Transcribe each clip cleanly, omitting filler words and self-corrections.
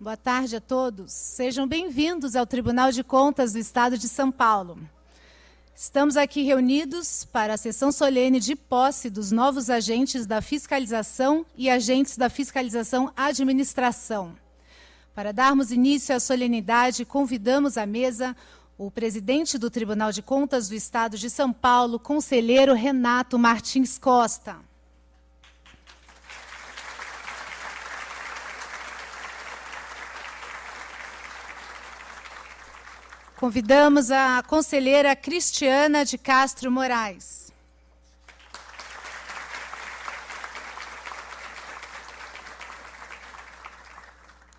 Boa tarde a todos. Sejam bem-vindos ao Tribunal de Contas do Estado de São Paulo. Estamos aqui reunidos para a sessão solene de posse dos novos agentes da fiscalização e agentes da fiscalização administração. Para darmos início à solenidade, convidamos à mesa o presidente do Tribunal de Contas do Estado de São Paulo, conselheiro Renato Martins Costa. Convidamos a conselheira Cristiana de Castro Moraes.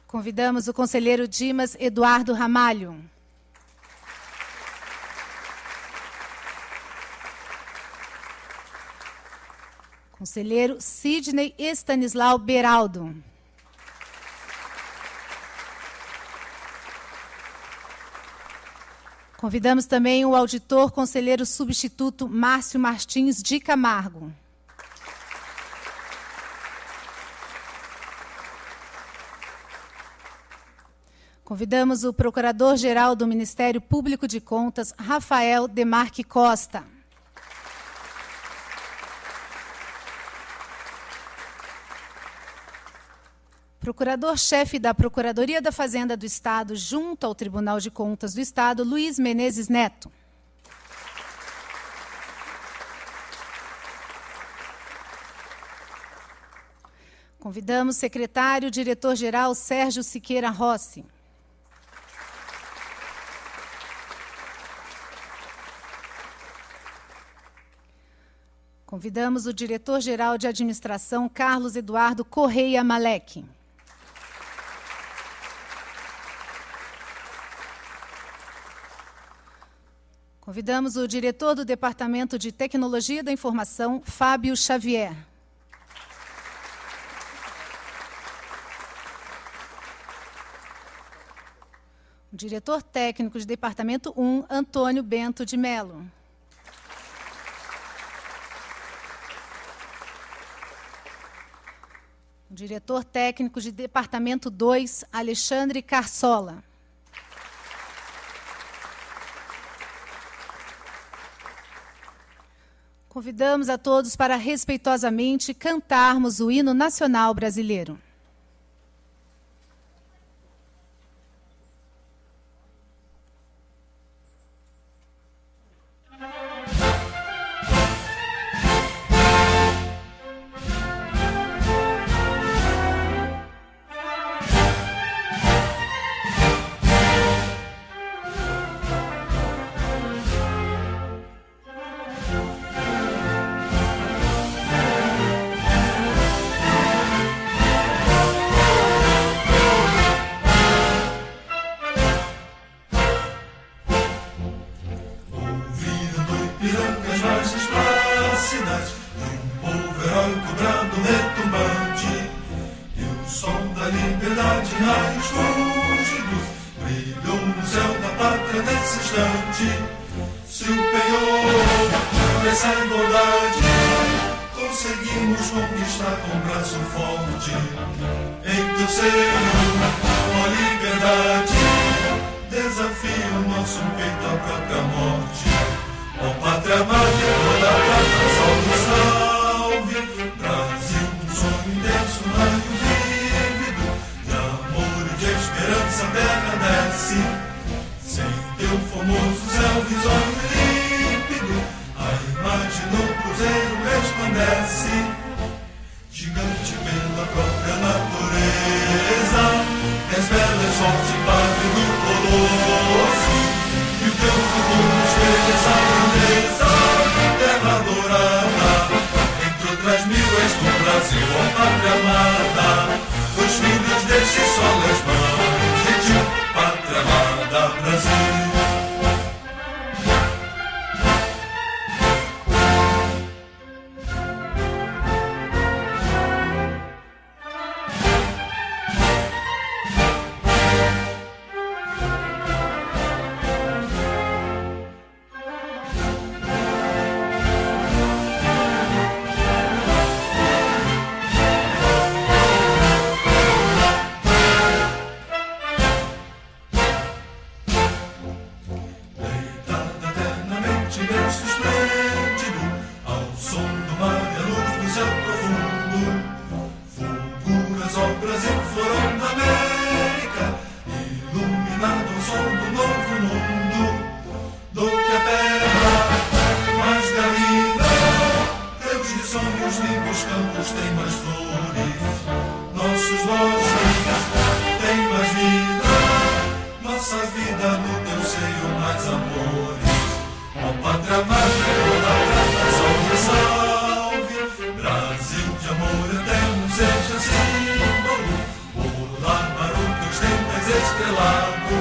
Convidamos o conselheiro Dimas Eduardo Ramalho. Conselheiro Sidney Estanislau Beraldo. Convidamos também o auditor conselheiro substituto Márcio Martins de Camargo. Convidamos o procurador-geral do Ministério Público de Contas, Rafael Demarque Costa. Procurador-chefe da Procuradoria da Fazenda do Estado, junto ao Tribunal de Contas do Estado, Luiz Menezes Neto. Convidamos o secretário-diretor-geral Sérgio Siqueira Rossi. Convidamos o diretor-geral de administração Carlos Eduardo Correia Malek. Convidamos o diretor do Departamento de Tecnologia da Informação, Fábio Xavier. O diretor técnico de Departamento 1, Antônio Bento de Mello. O diretor técnico de Departamento 2, Alexandre Carsola. Convidamos a todos para respeitosamente cantarmos o hino nacional brasileiro. sonhos lindos campos têm mais flores, nossos sonhos têm mais vida, nossa vida no teu seio mais amores. Ó Pátria Amada, idolatrada, salve, salve, Brasil de amor eterno, seja símbolo, polar para o teus tempos estrelado,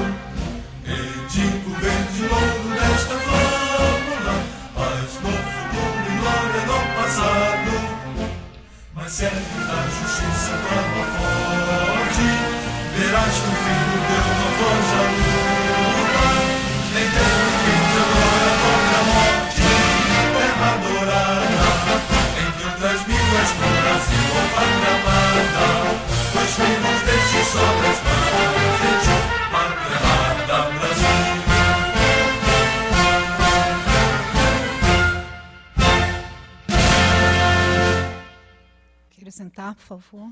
edigo verde louro desta flâmula, paz no futuro e glória no passado, mas serve da justiça prova forte, verás que o filho teu não foge à luta, nem tem quem te adora contra a morte, terra adorada, entre outras mil és pro Brasil, ó Pátria Amada, pois filhos destes sobras mãos de ti, Pátria Amada, Brasil. Quero sentar, por favor.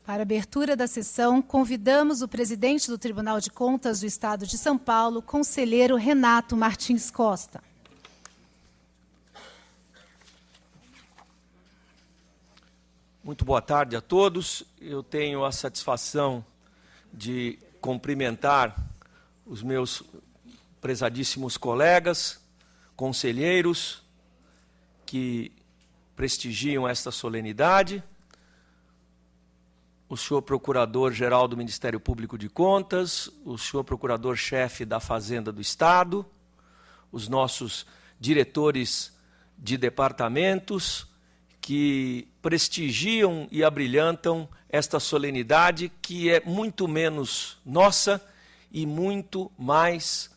Para a abertura da sessão, convidamos o presidente do Tribunal de Contas do Estado de São Paulo, conselheiro Renato Martins Costa. Muito boa tarde a todos. Eu tenho a satisfação de cumprimentar os meus prezadíssimos colegas, conselheiros, que prestigiam esta solenidade, o senhor Procurador-Geral do Ministério Público de Contas, o senhor Procurador-Chefe da Fazenda do Estado, os nossos diretores de departamentos, que prestigiam e abrilhantam esta solenidade, que é muito menos nossa e muito mais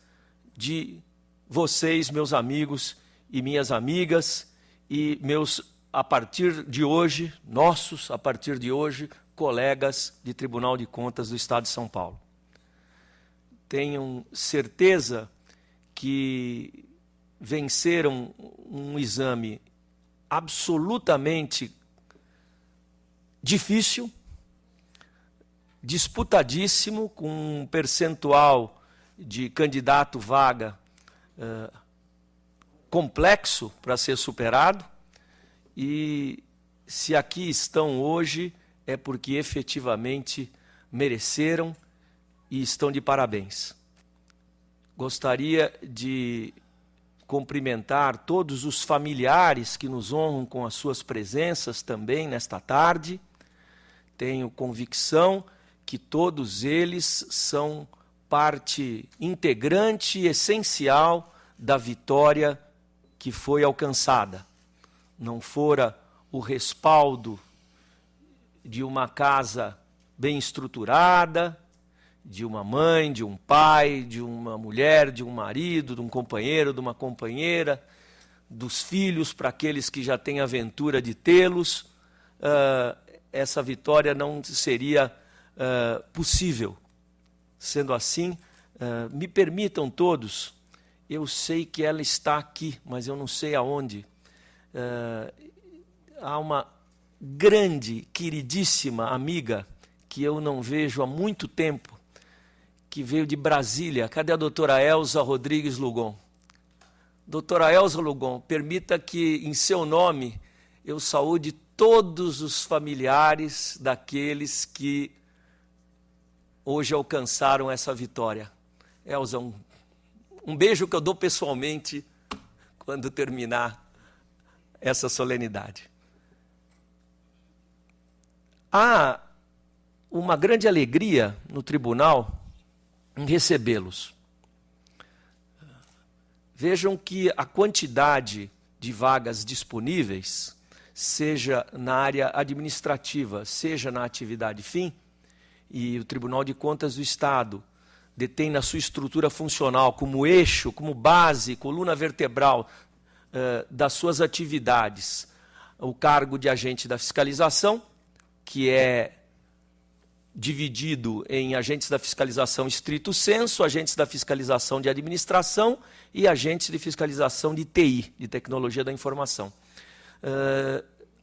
de vocês, meus amigos e minhas amigas, e meus, a partir de hoje, nossos, a partir de hoje, colegas de Tribunal de Contas do Estado de São Paulo. Tenham certeza que venceram um exame absolutamente difícil, disputadíssimo, com um percentual de candidato vaga complexo para ser superado, e se aqui estão hoje é porque efetivamente mereceram e estão de parabéns. Gostaria de cumprimentar todos os familiares que nos honram com as suas presenças também nesta tarde. Tenho convicção que todos eles são parte integrante e essencial da vitória que foi alcançada. Não fora o respaldo de uma casa bem estruturada, de uma mãe, de um pai, de uma mulher, de um marido, de um companheiro, de uma companheira, dos filhos para aqueles que já têm a aventura de tê-los, essa vitória não seria possível. Sendo assim, me permitam todos, eu sei que ela está aqui, mas eu não sei aonde. Há uma grande, queridíssima amiga que eu não vejo há muito tempo, que veio de Brasília. Cadê a doutora Elza Rodrigues Lugon? Doutora Elza Lugon, permita que em seu nome eu saúde todos os familiares daqueles que hoje alcançaram essa vitória. Elza, um beijo que eu dou pessoalmente quando terminar essa solenidade. Há uma grande alegria no tribunal em recebê-los. Vejam que a quantidade de vagas disponíveis, seja na área administrativa, seja na atividade fim, e o Tribunal de Contas do Estado detém na sua estrutura funcional como eixo, como base, coluna vertebral das suas atividades, o cargo de agente da fiscalização, que é dividido em agentes da fiscalização estrito sensu, agentes da fiscalização de administração e agentes de fiscalização de TI, de tecnologia da informação.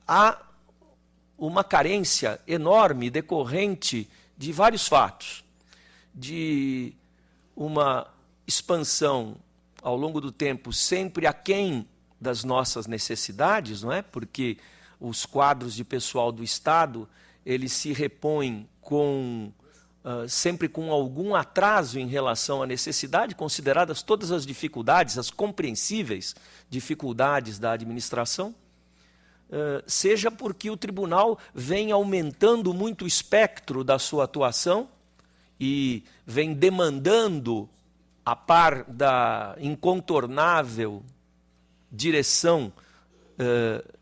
Há uma carência enorme decorrente de vários fatos, de uma expansão ao longo do tempo sempre aquém das nossas necessidades, não é? Porque os quadros de pessoal do Estado, eles se repõem sempre com algum atraso em relação à necessidade, consideradas todas as dificuldades, as compreensíveis dificuldades da administração, seja porque o tribunal vem aumentando muito o espectro da sua atuação e vem demandando, a par da incontornável direção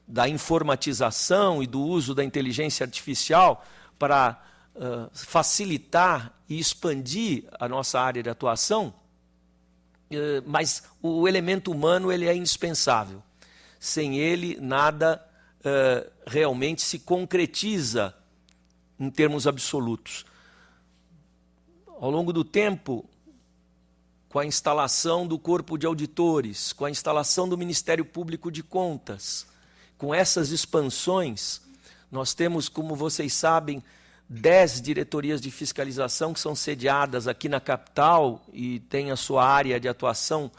da informatização e do uso da inteligência artificial para facilitar e expandir a nossa área de atuação, mas o elemento humano ele é indispensável. Sem ele, nada realmente se concretiza em termos absolutos. Ao longo do tempo, com a instalação do Corpo de Auditores, com a instalação do Ministério Público de Contas, com essas expansões, nós temos, como vocês sabem, 10 diretorias de fiscalização que são sediadas aqui na capital e têm a sua área de atuação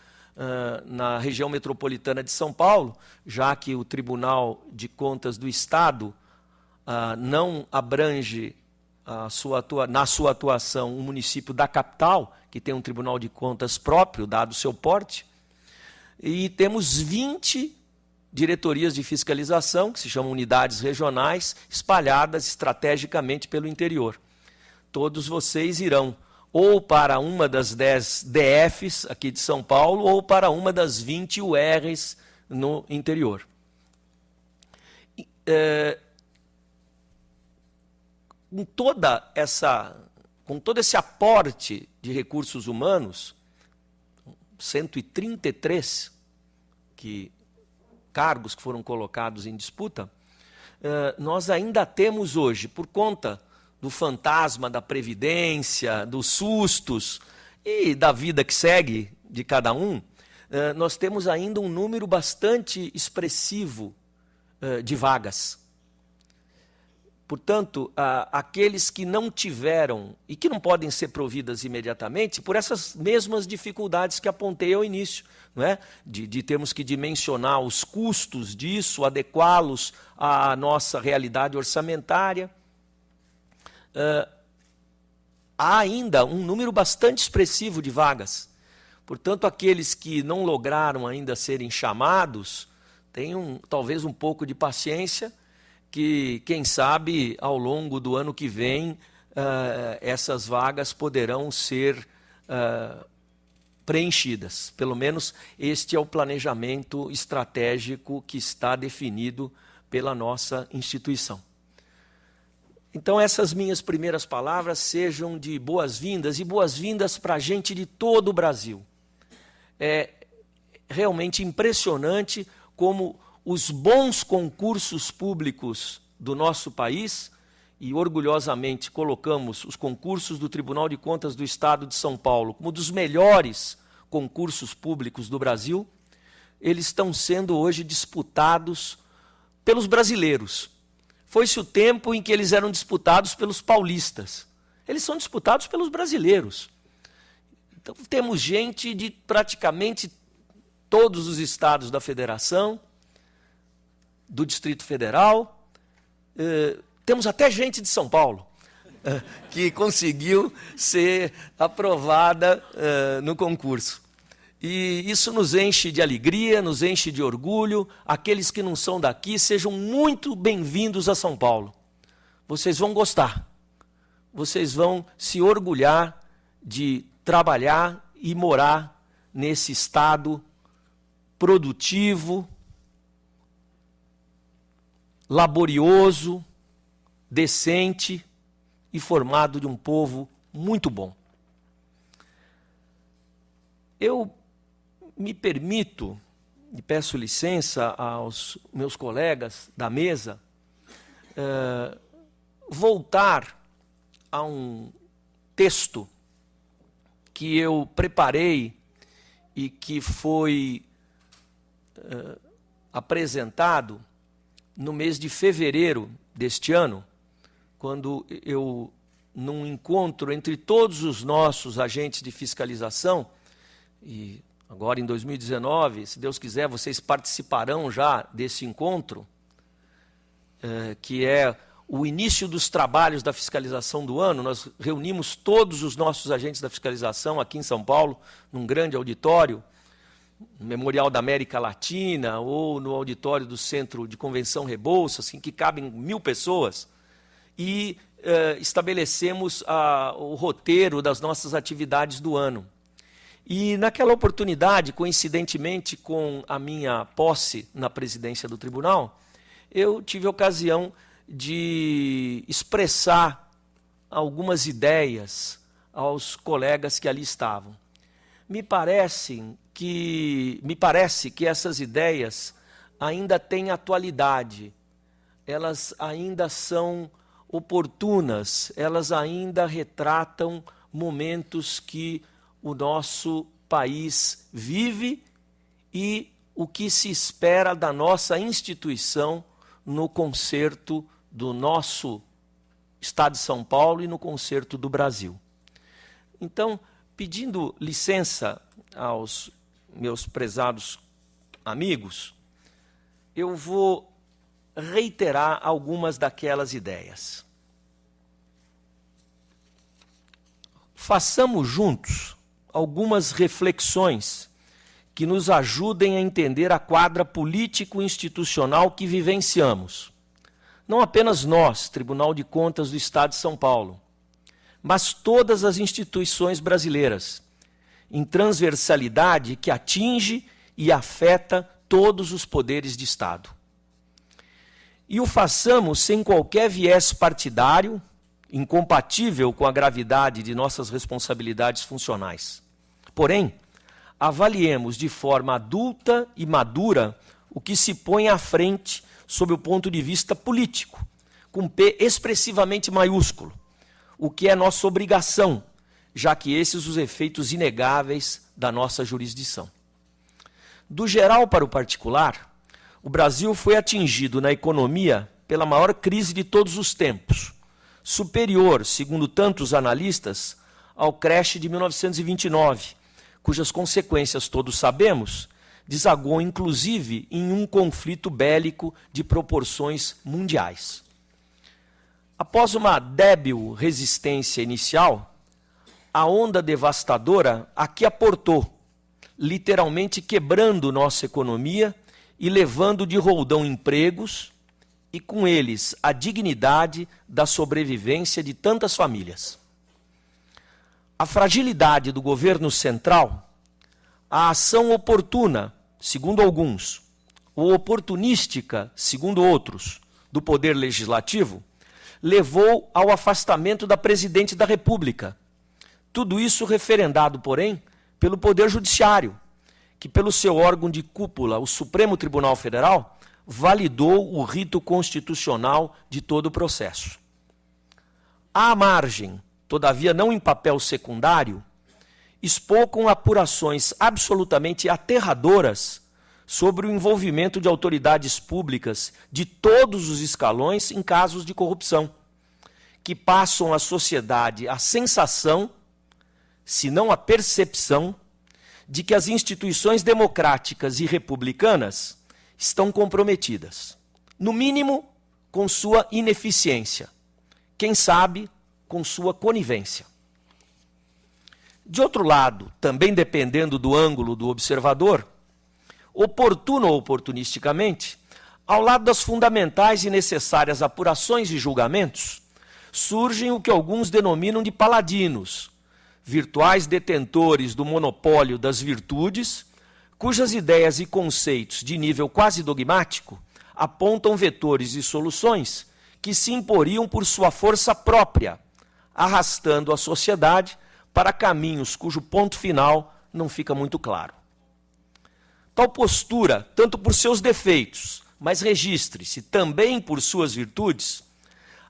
na região metropolitana de São Paulo, já que o Tribunal de Contas do Estado não abrange na sua atuação o município da capital, que tem um Tribunal de Contas próprio, dado o seu porte, e temos 20 diretorias de fiscalização, que se chamam unidades regionais, espalhadas estrategicamente pelo interior. Todos vocês irão ou para uma das 10 DFs aqui de São Paulo, ou para uma das 20 URs no interior. Com todo esse aporte de recursos humanos, 133 cargos que foram colocados em disputa, nós ainda temos hoje, por conta do fantasma da previdência, dos sustos e da vida que segue de cada um, nós temos ainda um número bastante expressivo de vagas. Portanto, aqueles que não tiveram e que não podem ser providas imediatamente, por essas mesmas dificuldades que apontei ao início, não é? de termos que dimensionar os custos disso, adequá-los à nossa realidade orçamentária, há ainda um número bastante expressivo de vagas. Portanto, aqueles que não lograram ainda serem chamados, tenham talvez um pouco de paciência, que, quem sabe, ao longo do ano que vem, essas vagas poderão ser preenchidas. Pelo menos este é o planejamento estratégico que está definido pela nossa instituição. Então, essas minhas primeiras palavras sejam de boas-vindas, e boas-vindas para a gente de todo o Brasil. É realmente impressionante como os bons concursos públicos do nosso país, e orgulhosamente colocamos os concursos do Tribunal de Contas do Estado de São Paulo como dos melhores concursos públicos do Brasil, eles estão sendo hoje disputados pelos brasileiros. Foi-se o tempo em que eles eram disputados pelos paulistas. Eles são disputados pelos brasileiros. Então, temos gente de praticamente todos os estados da federação, do Distrito Federal, temos até gente de São Paulo, que conseguiu ser aprovada no concurso. E isso nos enche de alegria, nos enche de orgulho. Aqueles que não são daqui, sejam muito bem-vindos a São Paulo. Vocês vão gostar. Vocês vão se orgulhar de trabalhar e morar nesse estado produtivo, laborioso, decente e formado de um povo muito bom. Eu me permito, e peço licença aos meus colegas da mesa, voltar a um texto que eu preparei e que foi apresentado no mês de fevereiro deste ano, quando eu, num encontro entre todos os nossos agentes de fiscalização, e agora em 2019, se Deus quiser, vocês participarão já desse encontro, que é o início dos trabalhos da fiscalização do ano. Nós reunimos todos os nossos agentes da fiscalização aqui em São Paulo, num grande auditório, no Memorial da América Latina, ou no auditório do Centro de Convenção Rebouças, assim, que cabem 1000 pessoas, e estabelecemos o roteiro das nossas atividades do ano. E naquela oportunidade, coincidentemente com a minha posse na presidência do tribunal, eu tive a ocasião de expressar algumas ideias aos colegas que ali estavam. Me parece que essas ideias ainda têm atualidade, elas ainda são oportunas, elas ainda retratam momentos que o nosso país vive e o que se espera da nossa instituição no concerto do nosso Estado de São Paulo e no concerto do Brasil. Então, pedindo licença aos meus prezados amigos, eu vou reiterar algumas daquelas ideias. Façamos juntos algumas reflexões que nos ajudem a entender a quadra político-institucional que vivenciamos. Não apenas nós, Tribunal de Contas do Estado de São Paulo, mas todas as instituições brasileiras, em transversalidade que atinge e afeta todos os poderes de Estado. E o façamos sem qualquer viés partidário, incompatível com a gravidade de nossas responsabilidades funcionais. Porém, avaliemos de forma adulta e madura o que se põe à frente sob o ponto de vista político, com P expressivamente maiúsculo, o que é nossa obrigação, já que esses os efeitos inegáveis da nossa jurisdição. Do geral para o particular, o Brasil foi atingido na economia pela maior crise de todos os tempos, superior, segundo tantos analistas, ao crash de 1929, cujas consequências todos sabemos, desagou inclusive em um conflito bélico de proporções mundiais. Após uma débil resistência inicial, a onda devastadora aqui aportou, literalmente quebrando nossa economia e levando de roldão empregos e com eles a dignidade da sobrevivência de tantas famílias. A fragilidade do governo central, a ação oportuna, segundo alguns, ou oportunística, segundo outros, do Poder Legislativo, levou ao afastamento da Presidente da República. Tudo isso referendado, porém, pelo Poder Judiciário, que pelo seu órgão de cúpula, o Supremo Tribunal Federal, validou o rito constitucional de todo o processo. À margem, todavia não em papel secundário, expôs com apurações absolutamente aterradoras sobre o envolvimento de autoridades públicas de todos os escalões em casos de corrupção, que passam à sociedade a sensação, se não a percepção, de que as instituições democráticas e republicanas estão comprometidas, no mínimo com sua ineficiência, quem sabe com sua conivência. De outro lado, também dependendo do ângulo do observador, oportuno ou oportunisticamente, ao lado das fundamentais e necessárias apurações e julgamentos, surgem o que alguns denominam de paladinos, virtuais detentores do monopólio das virtudes, cujas ideias e conceitos de nível quase dogmático apontam vetores e soluções que se imporiam por sua força própria, arrastando a sociedade para caminhos cujo ponto final não fica muito claro. Tal postura, tanto por seus defeitos, mas registre-se também por suas virtudes,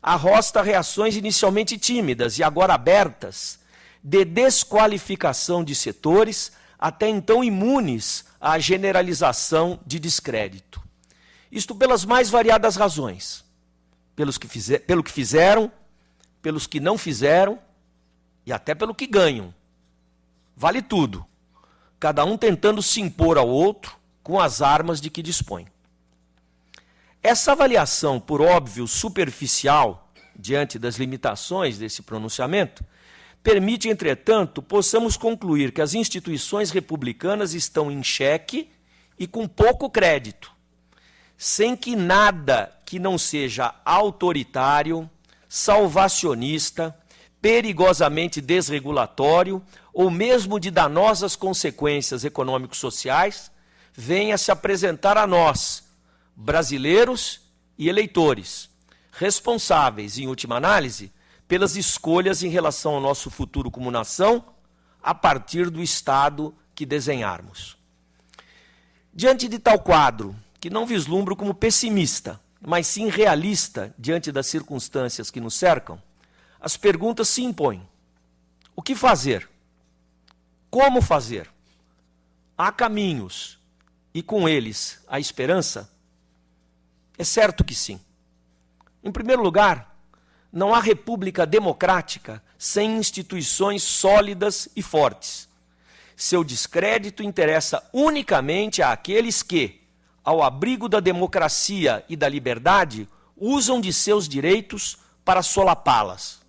arrosta reações inicialmente tímidas e agora abertas, de desqualificação de setores até então imunes à generalização de descrédito. Isto pelas mais variadas razões, pelo que fizeram, pelos que não fizeram e até pelo que ganham. Vale tudo. cada um tentando se impor ao outro com as armas de que dispõe. Essa avaliação, por óbvio, superficial, diante das limitações desse pronunciamento, permite, entretanto, possamos concluir que as instituições republicanas estão em xeque e com pouco crédito, sem que nada que não seja autoritário, salvacionista, perigosamente desregulatório ou mesmo de danosas consequências econômico-sociais venha se apresentar a nós, brasileiros e eleitores, responsáveis, em última análise, pelas escolhas em relação ao nosso futuro como nação, a partir do Estado que desenharmos. Diante de tal quadro, que não vislumbro como pessimista, mas sim realista diante das circunstâncias que nos cercam, as perguntas se impõem. O que fazer? Como fazer? Há caminhos, e com eles a esperança? É certo que sim. Em primeiro lugar, não há república democrática sem instituições sólidas e fortes. Seu descrédito interessa unicamente àqueles que, ao abrigo da democracia e da liberdade, usam de seus direitos para solapá-las.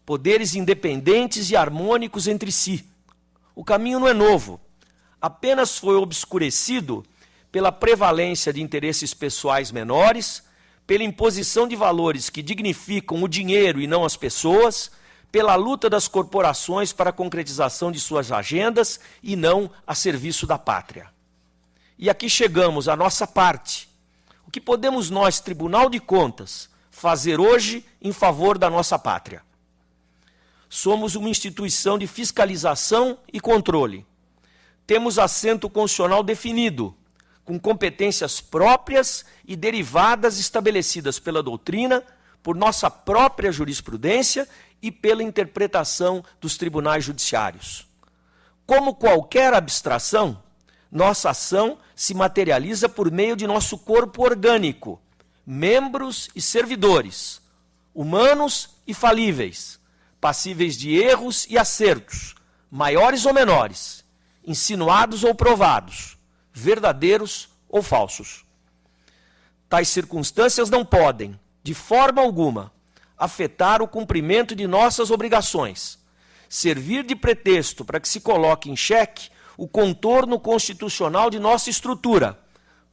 Poderes independentes e harmônicos entre si. O caminho não é novo, apenas foi obscurecido pela prevalência de interesses pessoais menores, pela imposição de valores que dignificam o dinheiro e não as pessoas, pela luta das corporações para a concretização de suas agendas e não a serviço da pátria. E aqui chegamos à nossa parte. O que podemos nós, Tribunal de Contas, fazer hoje em favor da nossa pátria? Somos uma instituição de fiscalização e controle. Temos assento constitucional definido, com competências próprias e derivadas estabelecidas pela doutrina, por nossa própria jurisprudência e pela interpretação dos tribunais judiciários. Como qualquer abstração, nossa ação se materializa por meio de nosso corpo orgânico, membros e servidores, humanos e falíveis, passíveis de erros e acertos, maiores ou menores, insinuados ou provados, verdadeiros ou falsos. Tais circunstâncias não podem, de forma alguma, afetar o cumprimento de nossas obrigações, servir de pretexto para que se coloque em xeque o contorno constitucional de nossa estrutura,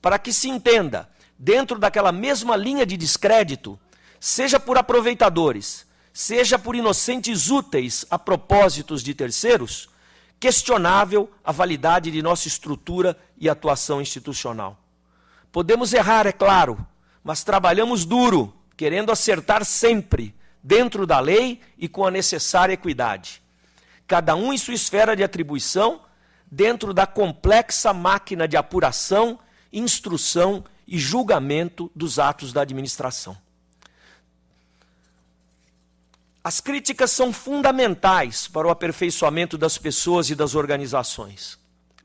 para que se entenda, dentro daquela mesma linha de descrédito, seja por aproveitadores, seja por inocentes úteis a propósitos de terceiros, questionável a validade de nossa estrutura e atuação institucional. Podemos errar, é claro, mas trabalhamos duro, querendo acertar sempre, dentro da lei e com a necessária equidade. Cada um em sua esfera de atribuição, dentro da complexa máquina de apuração, instrução e julgamento dos atos da administração. As críticas são fundamentais para o aperfeiçoamento das pessoas e das organizações.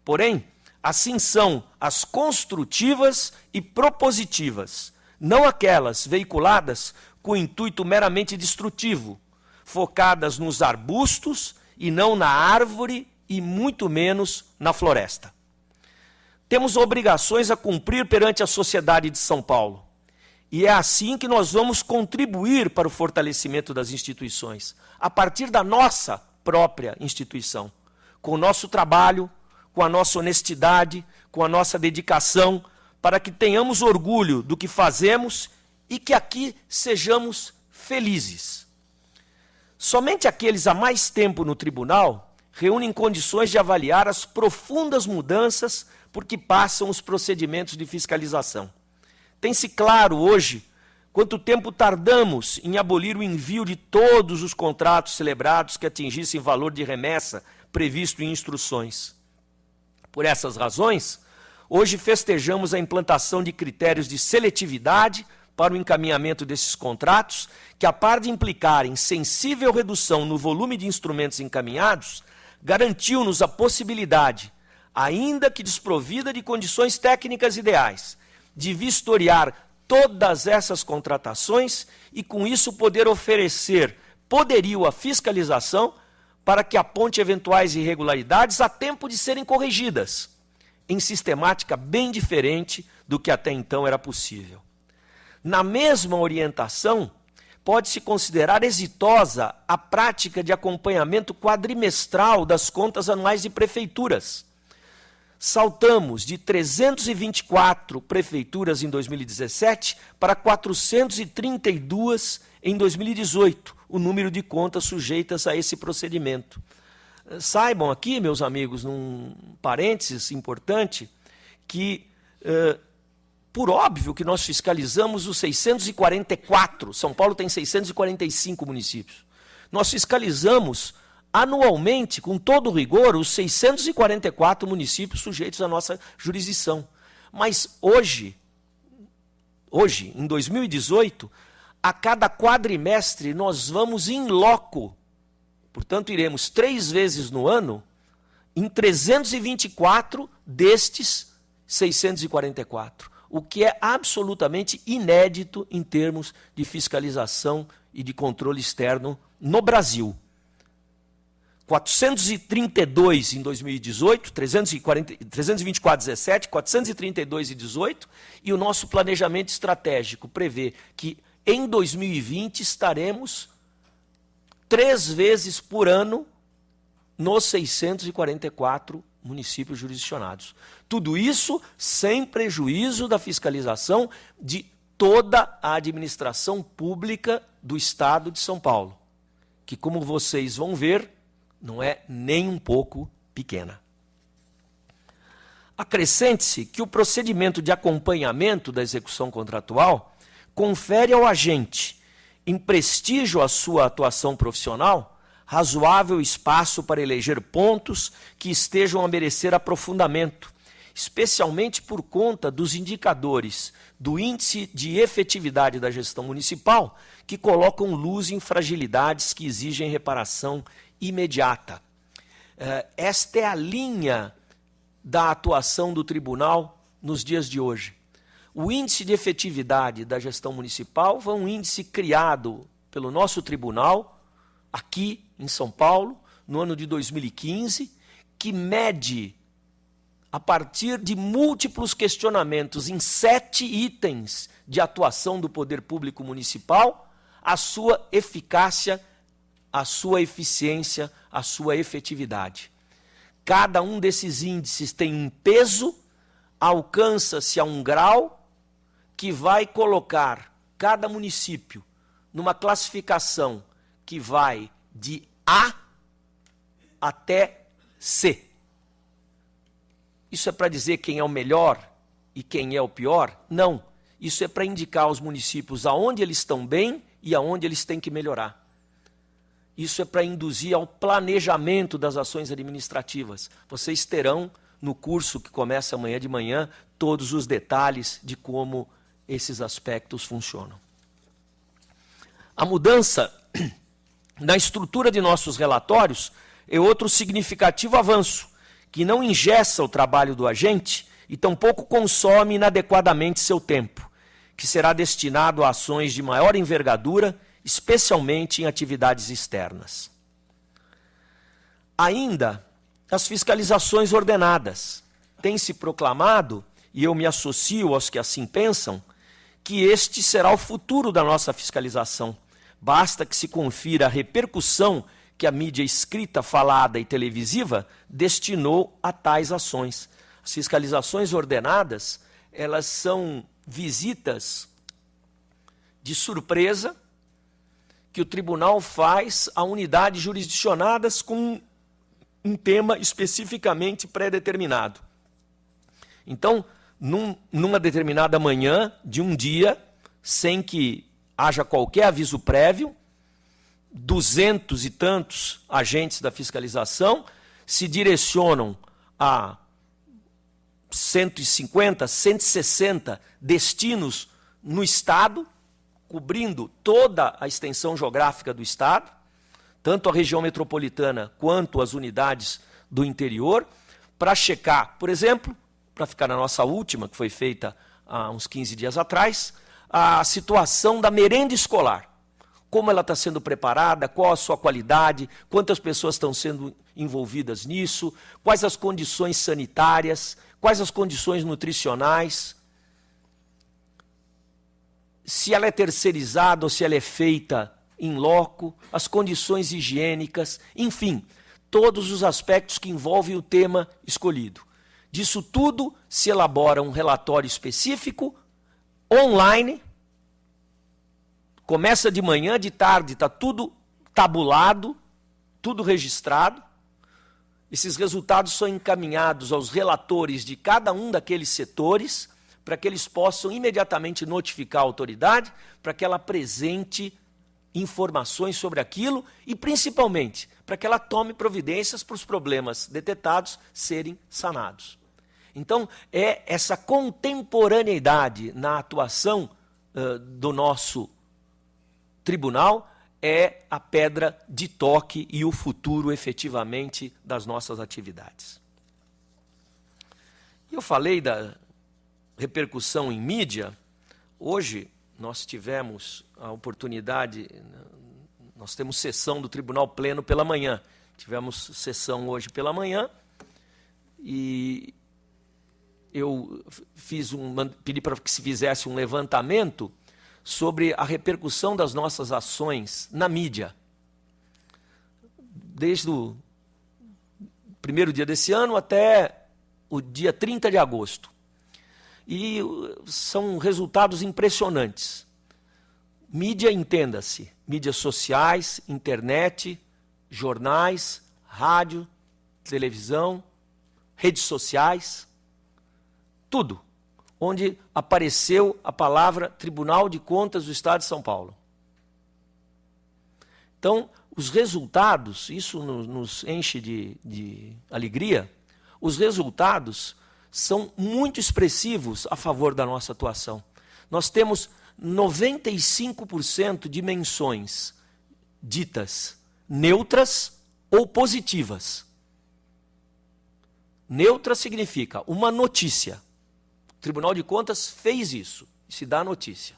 Porém, assim são as construtivas e propositivas, não aquelas veiculadas com intuito meramente destrutivo, focadas nos arbustos e não na árvore e muito menos na floresta. Temos obrigações a cumprir perante a sociedade de São Paulo. E é assim que nós vamos contribuir para o fortalecimento das instituições, a partir da nossa própria instituição, com o nosso trabalho, com a nossa honestidade, com a nossa dedicação, para que tenhamos orgulho do que fazemos e que aqui sejamos felizes. Somente aqueles há mais tempo no tribunal reúnem condições de avaliar as profundas mudanças por que passam os procedimentos de fiscalização. Tem-se claro hoje quanto tempo tardamos em abolir o envio de todos os contratos celebrados que atingissem valor de remessa previsto em instruções. Por essas razões, hoje festejamos a implantação de critérios de seletividade para o encaminhamento desses contratos, que, a par de implicarem sensível redução no volume de instrumentos encaminhados, garantiu-nos a possibilidade, ainda que desprovida de condições técnicas ideais, de vistoriar todas essas contratações e, com isso, poder oferecer poderio à fiscalização para que aponte eventuais irregularidades a tempo de serem corrigidas, em sistemática bem diferente do que até então era possível. Na mesma orientação, pode-se considerar exitosa a prática de acompanhamento quadrimestral das contas anuais de prefeituras. Saltamos de 324 prefeituras em 2017 para 432 em 2018, o número de contas sujeitas a esse procedimento. Saibam aqui, meus amigos, num parênteses importante, que, por óbvio que nós fiscalizamos os 644, São Paulo tem 645 municípios. Nós fiscalizamos anualmente, com todo rigor, os 644 municípios sujeitos à nossa jurisdição. Mas hoje, em 2018, a cada quadrimestre nós vamos in loco, portanto iremos 3 vezes no ano, em 324 destes 644, o que é absolutamente inédito em termos de fiscalização e de controle externo no Brasil. 432 em 2018, 324 em 17, 432 em 18, e o nosso planejamento estratégico prevê que em 2020 estaremos 3 vezes por ano nos 644 municípios jurisdicionados. Tudo isso sem prejuízo da fiscalização de toda a administração pública do Estado de São Paulo, que, como vocês vão ver, não é nem um pouco pequena. Acrescente-se que o procedimento de acompanhamento da execução contratual confere ao agente, em prestígio à sua atuação profissional, razoável espaço para eleger pontos que estejam a merecer aprofundamento, especialmente por conta dos indicadores do índice de efetividade da gestão municipal, que colocam luz em fragilidades que exigem reparação imediata. Esta é a linha da atuação do tribunal nos dias de hoje. O índice de efetividade da gestão municipal foi um índice criado pelo nosso tribunal, aqui em São Paulo, no ano de 2015, que mede, a partir de múltiplos questionamentos em 7 itens de atuação do poder público municipal, a sua eficácia, a sua eficiência, a sua efetividade. Cada um desses índices tem um peso, alcança-se a um grau que vai colocar cada município numa classificação que vai de A até C. Isso é para dizer quem é o melhor e quem é o pior? Não. Isso é para indicar aos municípios aonde eles estão bem e aonde eles têm que melhorar. Isso é para induzir ao planejamento das ações administrativas. Vocês terão, no curso que começa amanhã de manhã, todos os detalhes de como esses aspectos funcionam. A mudança na estrutura de nossos relatórios é outro significativo avanço, que não engessa o trabalho do agente e tampouco consome inadequadamente seu tempo, que será destinado a ações de maior envergadura, especialmente em atividades externas. Ainda, as fiscalizações ordenadas. Tem-se proclamado, e eu me associo aos que assim pensam, que este será o futuro da nossa fiscalização. Basta que se confira a repercussão que a mídia escrita, falada e televisiva destinou a tais ações. As fiscalizações ordenadas, elas são visitas de surpresa que o tribunal faz a unidades jurisdicionadas com um tema especificamente pré-determinado. Então, numa determinada manhã de um dia, sem que haja qualquer aviso prévio, 200 e tantos agentes da fiscalização se direcionam a 150, 160 destinos no Estado, cobrindo toda a extensão geográfica do Estado, tanto a região metropolitana quanto as unidades do interior, para checar, por exemplo, para ficar na nossa última, que foi feita há uns 15 dias atrás, a situação da merenda escolar. como ela está sendo preparada, qual a sua qualidade, quantas pessoas estão sendo envolvidas nisso, quais as condições sanitárias, quais as condições nutricionais, se ela é terceirizada ou se ela é feita in loco, as condições higiênicas, enfim, todos os aspectos que envolvem o tema escolhido. Disso tudo se elabora um relatório específico, online, começa de manhã, de tarde, está tudo tabulado, tudo registrado. Esses resultados são encaminhados aos relatores de cada um daqueles setores, para que eles possam imediatamente notificar a autoridade, para que ela apresente informações sobre aquilo e, principalmente, para que ela tome providências para os problemas detectados serem sanados. Então, é essa contemporaneidade na atuação do nosso tribunal é a pedra de toque e o futuro, efetivamente, das nossas atividades. Eu falei da repercussão em mídia. Hoje, nós tivemos a oportunidade, nós temos sessão do Tribunal Pleno pela manhã. Tivemos sessão hoje pela manhã e eu pedi para que se fizesse um levantamento sobre a repercussão das nossas ações na mídia. Desde o primeiro dia desse ano até o dia 30 de agosto. E são resultados impressionantes. Mídia, entenda-se, mídias sociais, internet, jornais, rádio, televisão, redes sociais, tudo, onde apareceu a palavra Tribunal de Contas do Estado de São Paulo. Então, os resultados, isso nos enche de alegria, os resultados são muito expressivos a favor da nossa atuação. Nós temos 95% de menções ditas neutras ou positivas. Neutra significa uma notícia. O Tribunal de Contas fez isso, e se dá a notícia.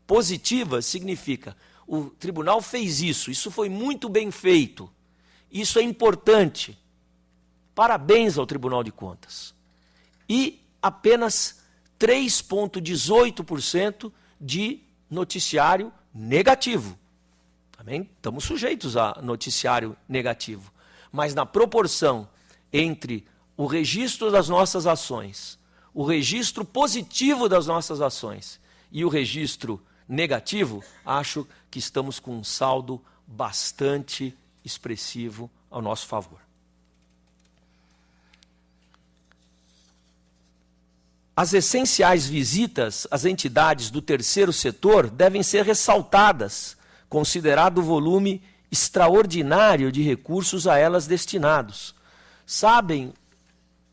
Positiva significa o tribunal fez isso foi muito bem feito, isso é importante. Parabéns ao Tribunal de Contas. E apenas 3,18% de noticiário negativo. Também estamos sujeitos a noticiário negativo. Mas na proporção entre o registro das nossas ações, o registro positivo das nossas ações e o registro negativo, acho que estamos com um saldo bastante expressivo ao nosso favor. As essenciais visitas às entidades do terceiro setor devem ser ressaltadas, considerado o volume extraordinário de recursos a elas destinados. Sabem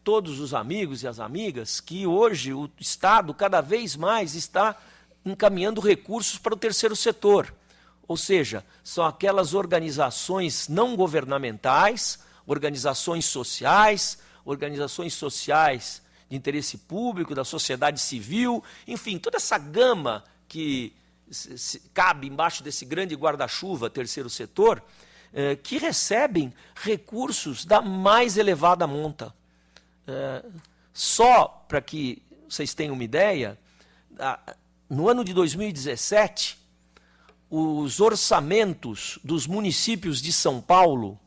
todos os amigos e as amigas que hoje o Estado cada vez mais está encaminhando recursos para o terceiro setor. Ou seja, são aquelas organizações não governamentais, organizações sociais de interesse público, da sociedade civil, enfim, toda essa gama que cabe embaixo desse grande guarda-chuva, terceiro setor, que recebem recursos da mais elevada monta. Só para que vocês tenham uma ideia, no ano de 2017, os orçamentos dos municípios de São Paulo,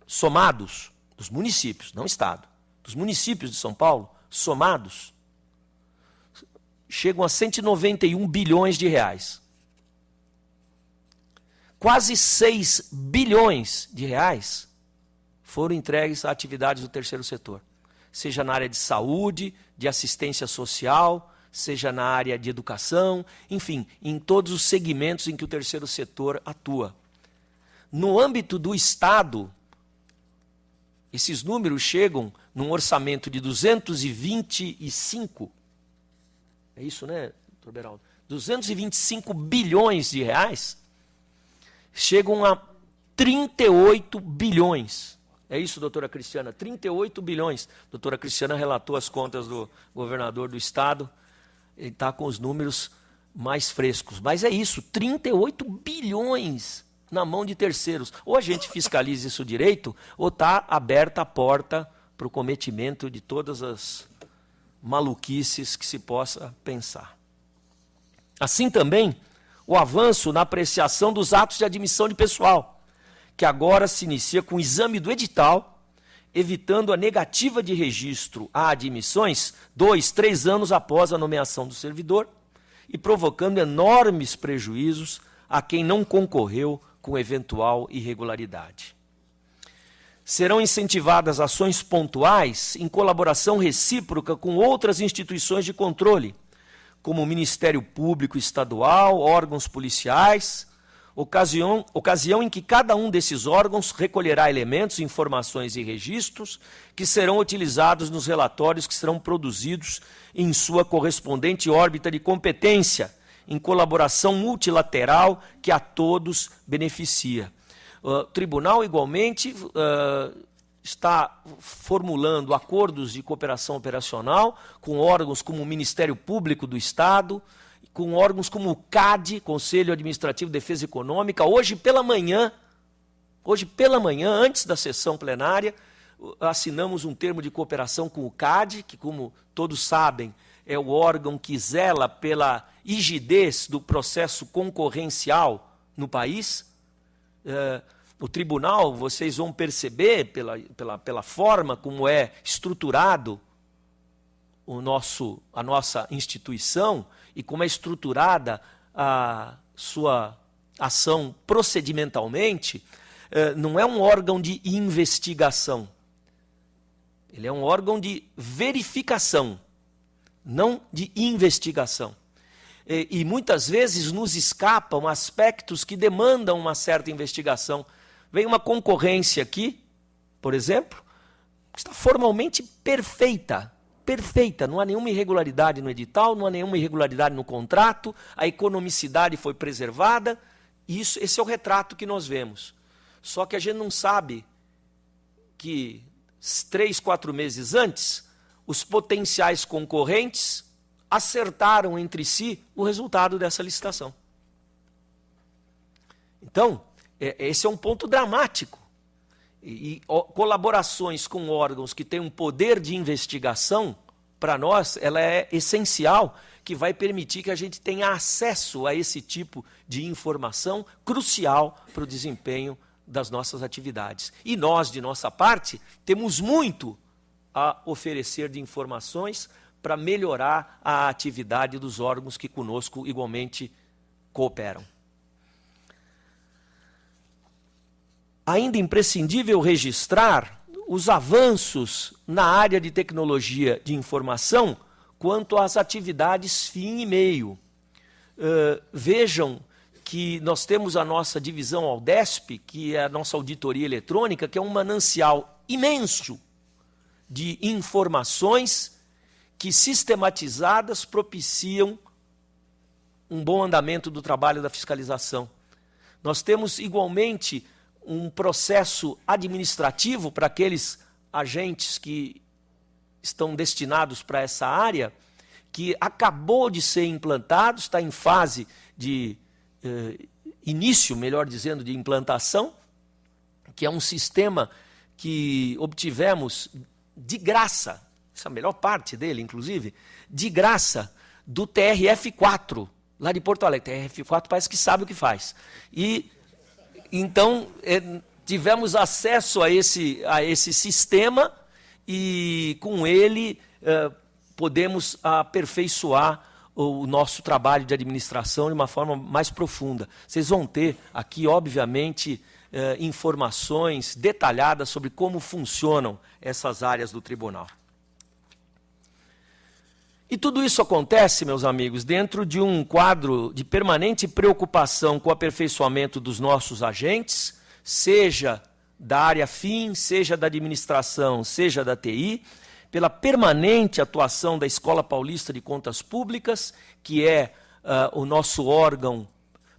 somados, dos municípios, não Estado, dos municípios de São Paulo, somados, chegam a 191 bilhões de reais. Quase 6 bilhões de reais foram entregues a atividades do terceiro setor, seja na área de saúde, de assistência social, seja na área de educação, enfim, em todos os segmentos em que o terceiro setor atua. No âmbito do Estado, esses números chegam num orçamento de 225, é isso, né, doutor Beraldo? 225 bilhões de reais, chegam a 38 bilhões. É isso, doutora Cristiana? 38 bilhões. A doutora Cristiana relatou as contas do governador do Estado. Ele está com os números mais frescos. Mas é isso, 38 bilhões na mão de terceiros. Ou a gente fiscaliza isso direito, ou está aberta a porta para o cometimento de todas as maluquices que se possa pensar. Assim também, o avanço na apreciação dos atos de admissão de pessoal, que agora se inicia com o exame do edital, evitando a negativa de registro a admissões 2, 3 anos após a nomeação do servidor e provocando enormes prejuízos a quem não concorreu com eventual irregularidade. Serão incentivadas ações pontuais em colaboração recíproca com outras instituições de controle, como o Ministério Público Estadual, órgãos policiais, ocasião em que cada um desses órgãos recolherá elementos, informações e registros que serão utilizados nos relatórios que serão produzidos em sua correspondente órbita de competência, em colaboração multilateral que a todos beneficia. O tribunal, igualmente, está formulando acordos de cooperação operacional com órgãos como o Ministério Público do Estado, com órgãos como o CAD, Conselho Administrativo de Defesa Econômica. Hoje pela manhã, antes da sessão plenária, assinamos um termo de cooperação com o CAD, que, como todos sabem, é o órgão que zela pela rigidez do processo concorrencial no país. O tribunal, vocês vão perceber pela forma como é estruturado a nossa instituição e como é estruturada a sua ação procedimentalmente, não é um órgão de investigação. Ele é um órgão de verificação, não de investigação. E muitas vezes nos escapam aspectos que demandam uma certa investigação. Vem uma concorrência aqui, por exemplo, que está formalmente perfeita, não há nenhuma irregularidade no edital, não há nenhuma irregularidade no contrato, a economicidade foi preservada, esse é o retrato que nós vemos. Só que a gente não sabe que 3, 4 meses antes, os potenciais concorrentes acertaram entre si o resultado dessa licitação. Então, esse é um ponto dramático. E colaborações com órgãos que têm um poder de investigação, para nós, ela é essencial, que vai permitir que a gente tenha acesso a esse tipo de informação crucial para o desempenho das nossas atividades. E nós, de nossa parte, temos muito a oferecer de informações para melhorar a atividade dos órgãos que conosco igualmente cooperam. Ainda imprescindível registrar os avanços na área de tecnologia de informação quanto às atividades fim e meio. Vejam que nós temos a nossa divisão Aldesp, que é a nossa auditoria eletrônica, que é um manancial imenso de informações que, sistematizadas, propiciam um bom andamento do trabalho da fiscalização. Nós temos, igualmente, um processo administrativo para aqueles agentes que estão destinados para essa área, que acabou de ser implantado, está em fase de início, melhor dizendo, de implantação, que é um sistema que obtivemos de graça, essa é a melhor parte dele, inclusive, de graça do TRF4, lá de Porto Alegre. TRF4 parece que sabe o que faz. E então, tivemos acesso a esse sistema e, com ele, podemos aperfeiçoar o nosso trabalho de administração de uma forma mais profunda. Vocês vão ter aqui, obviamente, informações detalhadas sobre como funcionam essas áreas do tribunal. E tudo isso acontece, meus amigos, dentro de um quadro de permanente preocupação com o aperfeiçoamento dos nossos agentes, seja da área fim, seja da administração, seja da TI, pela permanente atuação da Escola Paulista de Contas Públicas, que é o nosso órgão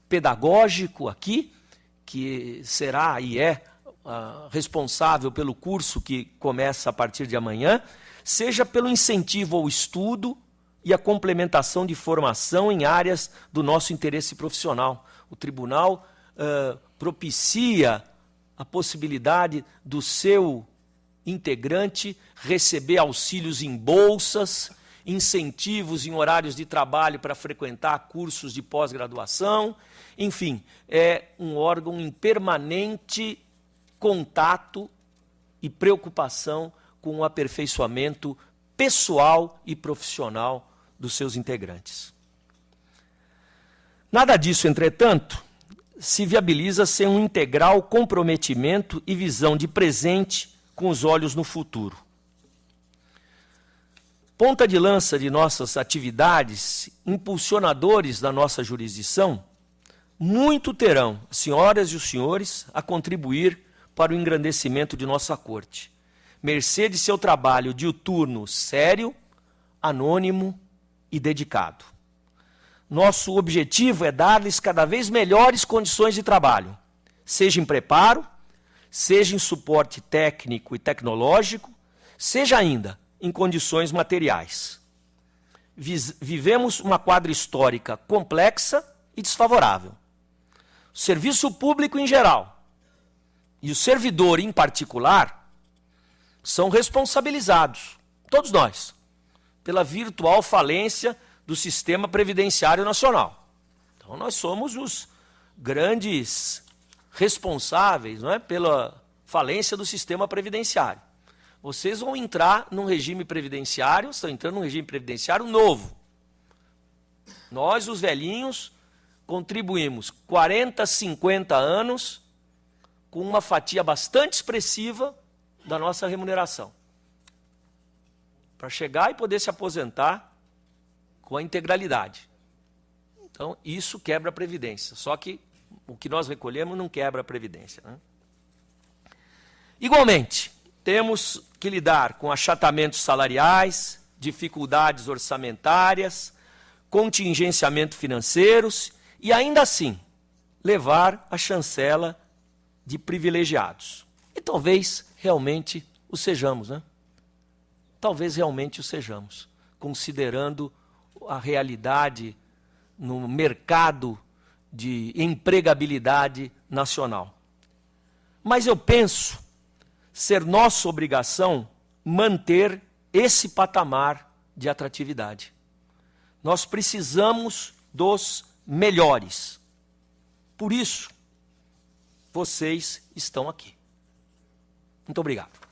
pedagógico aqui, que será e é responsável pelo curso que começa a partir de amanhã, seja pelo incentivo ao estudo, e a complementação de formação em áreas do nosso interesse profissional. O tribunal propicia a possibilidade do seu integrante receber auxílios em bolsas, incentivos em horários de trabalho para frequentar cursos de pós-graduação. Enfim, é um órgão em permanente contato e preocupação com o aperfeiçoamento pessoal e profissional dos seus integrantes. Nada disso, entretanto, se viabiliza sem um integral comprometimento e visão de presente com os olhos no futuro. Ponta de lança de nossas atividades, impulsionadores da nossa jurisdição, muito terão, as senhoras e os senhores, a contribuir para o engrandecimento de nossa corte, mercê de seu trabalho diuturno sério, anônimo e dedicado. Nosso objetivo é dar-lhes cada vez melhores condições de trabalho, seja em preparo, seja em suporte técnico e tecnológico, seja ainda em condições materiais. Vivemos uma quadra histórica complexa e desfavorável. O serviço público em geral e o servidor em particular são responsabilizados, todos nós, pela virtual falência do sistema previdenciário nacional. Então nós somos os grandes responsáveis, não é, pela falência do sistema previdenciário. Vocês vão entrar num regime previdenciário, estão entrando num regime previdenciário novo. Nós, os velhinhos, contribuímos 40, 50 anos com uma fatia bastante expressiva da nossa remuneração, para chegar e poder se aposentar com a integralidade. Então, isso quebra a Previdência. Só que o que nós recolhemos não quebra a Previdência, né? Igualmente, temos que lidar com achatamentos salariais, dificuldades orçamentárias, contingenciamento financeiros e, ainda assim, levar a chancela de privilegiados. E talvez realmente o sejamos, né? Talvez realmente o sejamos, considerando a realidade no mercado de empregabilidade nacional. Mas eu penso ser nossa obrigação manter esse patamar de atratividade. Nós precisamos dos melhores. Por isso, vocês estão aqui. Muito obrigado.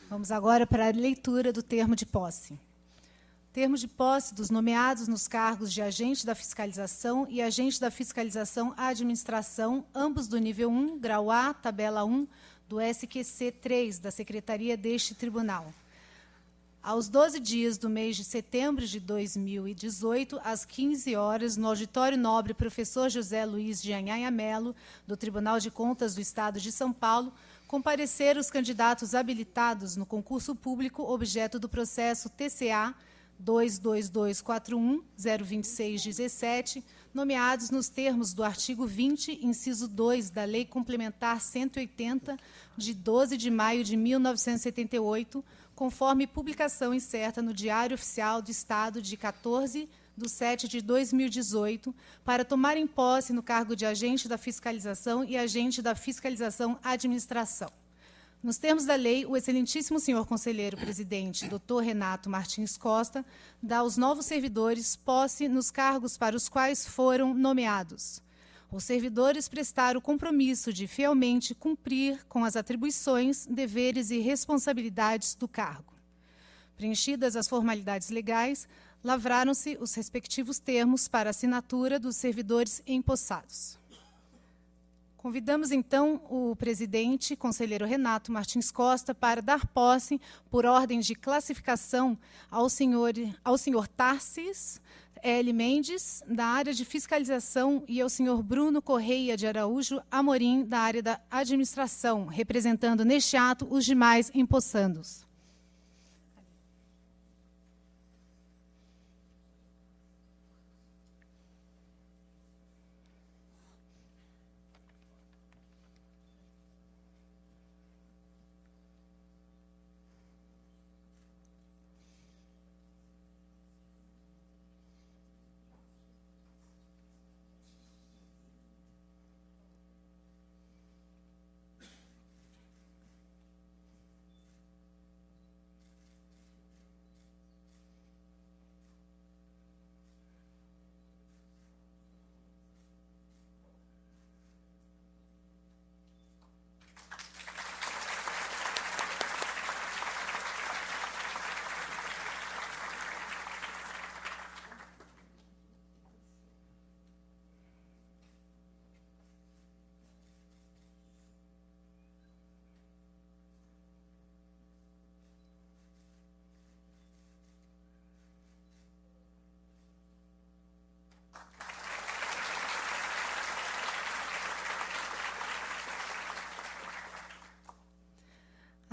Vamos agora para a leitura do termo de posse. Termo de posse dos nomeados nos cargos de agente da fiscalização e agente da fiscalização à administração, ambos do nível 1, grau A, tabela 1, do SQC 3, da Secretaria deste Tribunal. Aos 12 dias do mês de setembro de 2018, às 15 horas, no Auditório Nobre Professor José Luiz de Anhanha Melo, do Tribunal de Contas do Estado de São Paulo, compareceram os candidatos habilitados no concurso público objeto do processo TCA 22241-02617, nomeados nos termos do artigo 20, inciso 2 da Lei Complementar 180, de 12 de maio de 1978, conforme publicação incerta no Diário Oficial do Estado de 14/7/2018, para tomarem posse no cargo de agente da fiscalização e agente da fiscalização à administração. Nos termos da lei, o excelentíssimo senhor conselheiro presidente, Dr. Renato Martins Costa, dá aos novos servidores posse nos cargos para os quais foram nomeados. Os servidores prestaram o compromisso de fielmente cumprir com as atribuições, deveres e responsabilidades do cargo. Preenchidas as formalidades legais, lavraram-se os respectivos termos para assinatura dos servidores empossados. Convidamos, então, o presidente, conselheiro Renato Martins Costa, para dar posse, por ordem de classificação, ao senhor Tarsis L. Mendes, da área de fiscalização, e ao senhor Bruno Correia de Araújo Amorim, da área da administração, representando neste ato os demais empossandos.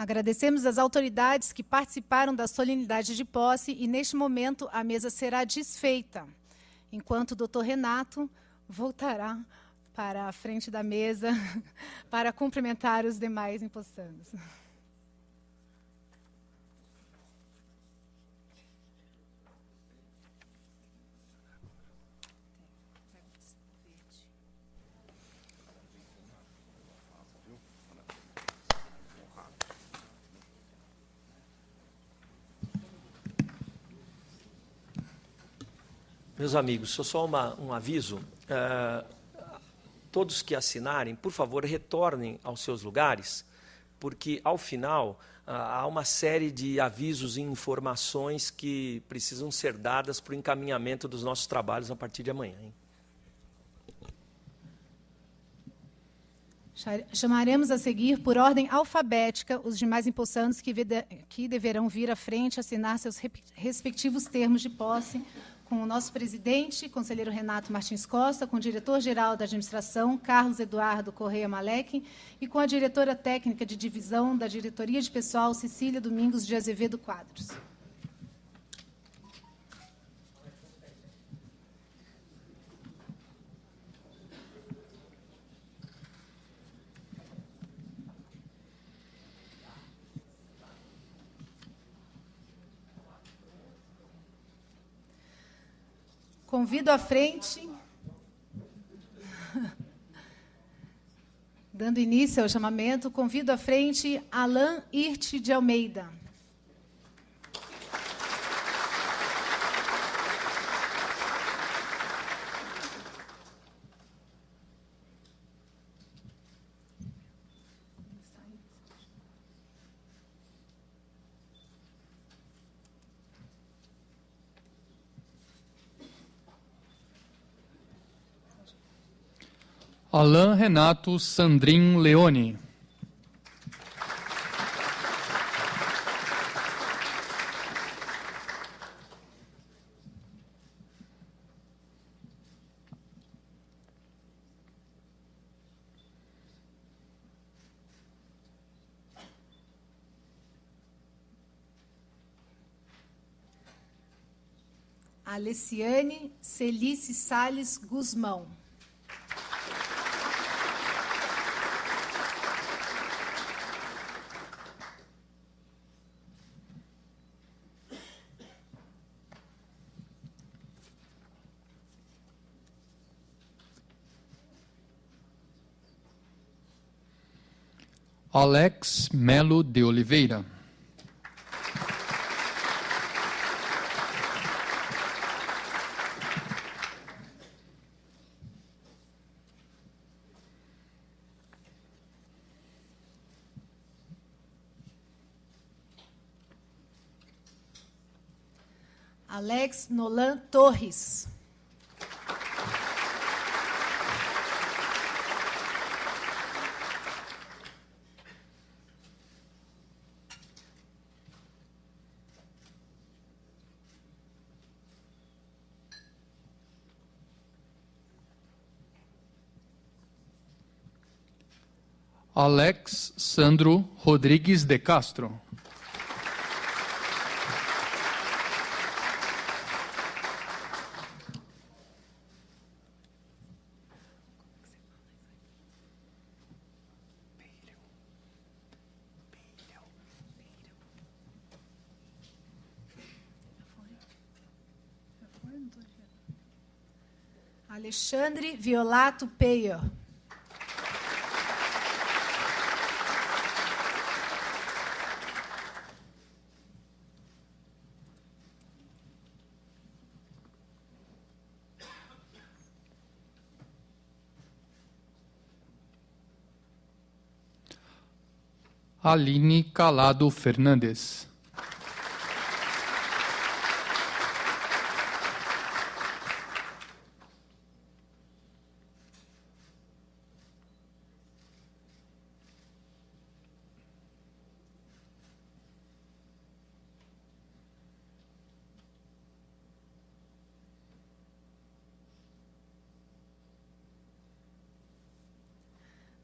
Agradecemos as autoridades que participaram da solenidade de posse e, neste momento, a mesa será desfeita, enquanto o Dr. Renato voltará para a frente da mesa para cumprimentar os demais empossados. Meus amigos, só um aviso. Todos que assinarem, por favor, retornem aos seus lugares, porque, ao final, há uma série de avisos e informações que precisam ser dadas para o encaminhamento dos nossos trabalhos a partir de amanhã. Hein? Chamaremos a seguir, por ordem alfabética, os demais empossandos que deverão vir à frente assinar seus respectivos termos de posse, com o nosso presidente, conselheiro Renato Martins Costa, com o diretor-geral da administração, Carlos Eduardo Correia Malek, e com a diretora técnica de divisão da Diretoria de Pessoal, Cecília Domingos de Azevedo Quadros. Convido à frente, dando início ao chamamento, convido à frente Alain Hirt de Almeida. Alain Renato Sandrin Leone. Alessiane Celice Salles Guzmão. Alex Melo de Oliveira. Alex Nolan Torres. Alex Sandro Rodrigues de Castro. Alexandre Violato Peyer. Aline Calado Fernandes.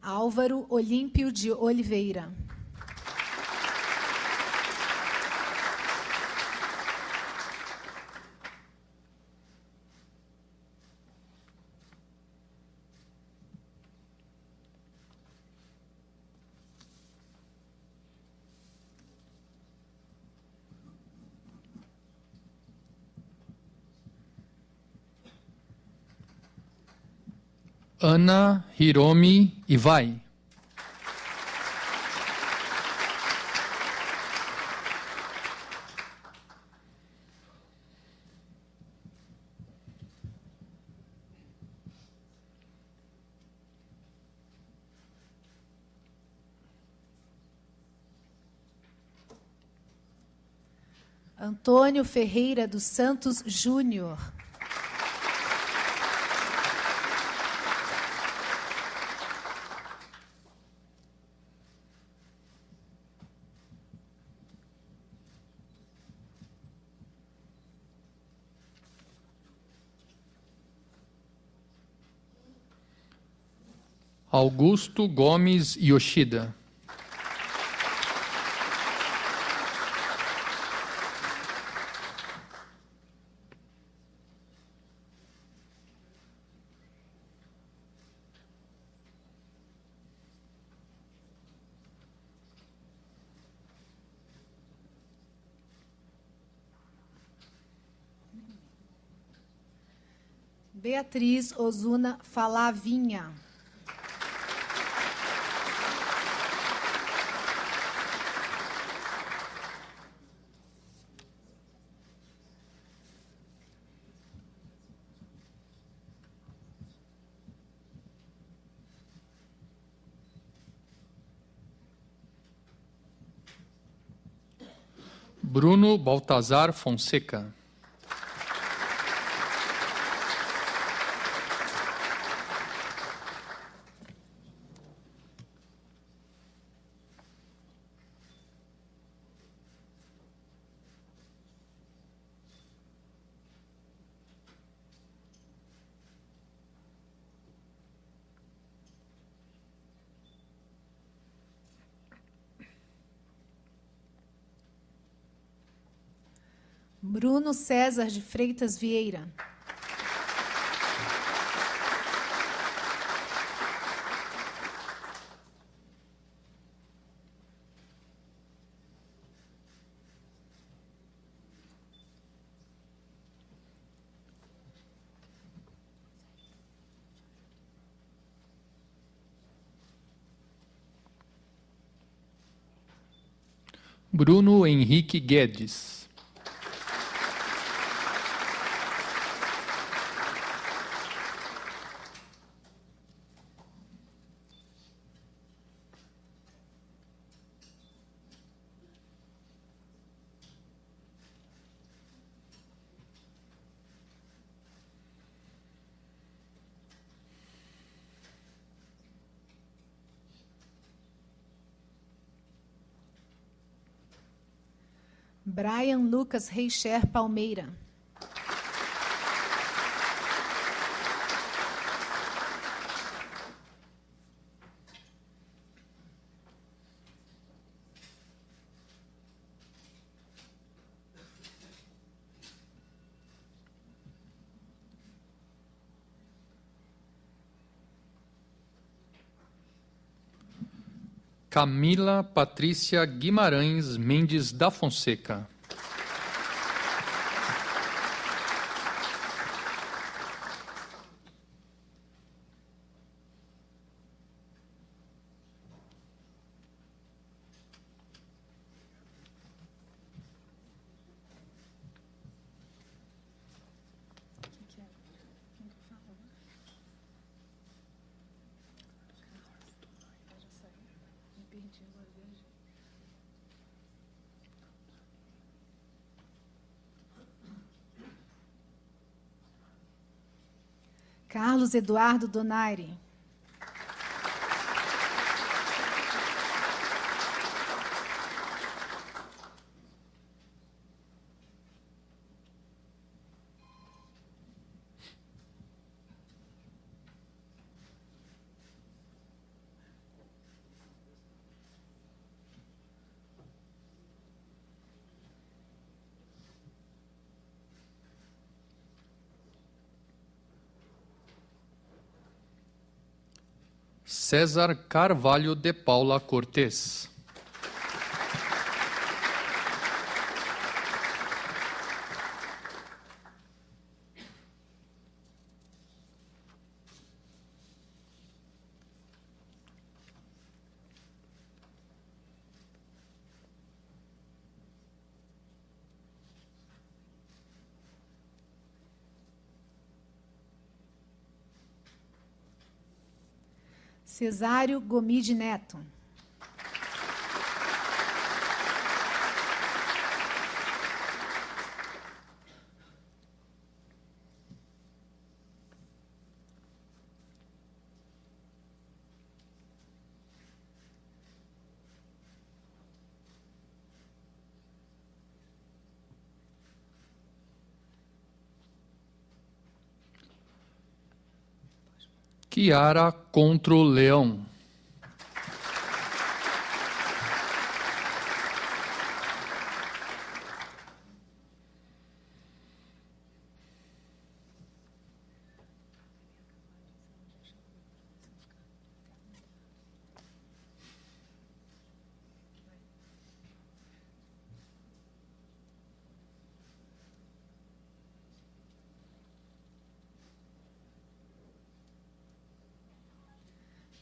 Álvaro Olímpio de Oliveira. Ana Hiromi Iwai. Antônio Ferreira dos Santos Júnior. Augusto Gomes Yoshida. Beatriz Ozuna Falavinha. Bruno Baltazar Fonseca. Bruno César de Freitas Vieira. Bruno Henrique Guedes. Brian Lucas Reicher Palmeira. Camila Patrícia Guimarães Mendes da Fonseca. Carlos Eduardo Donaire. César Carvalho de Paula Cortes. Cesário Gomide Neto. Kiara Contro Leão.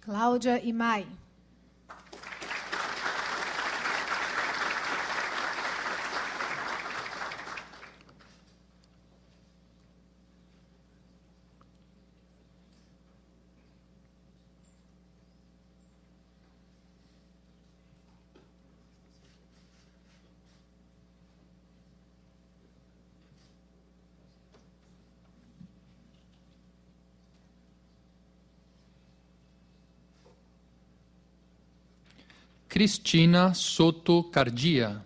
Cláudia Imai. Cristina Soto Cardia.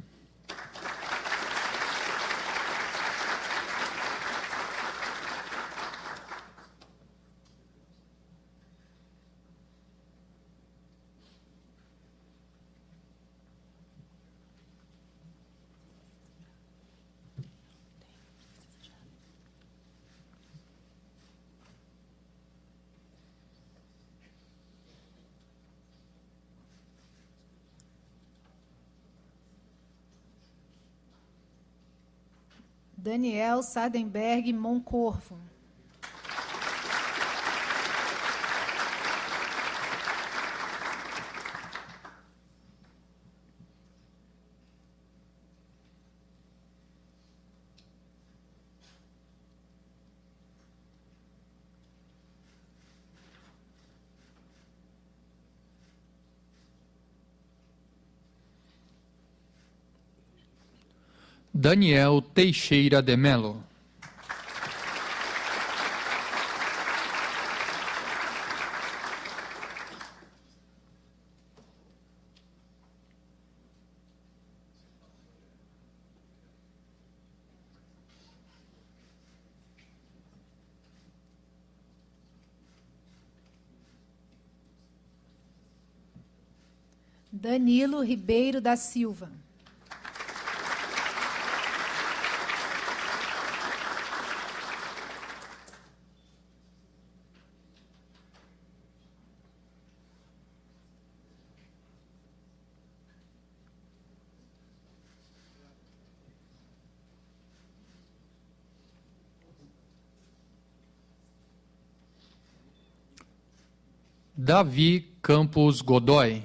Daniel Sardenberg Moncorvo. Daniel Teixeira de Melo. Danilo Ribeiro da Silva. Davi Campos Godoy.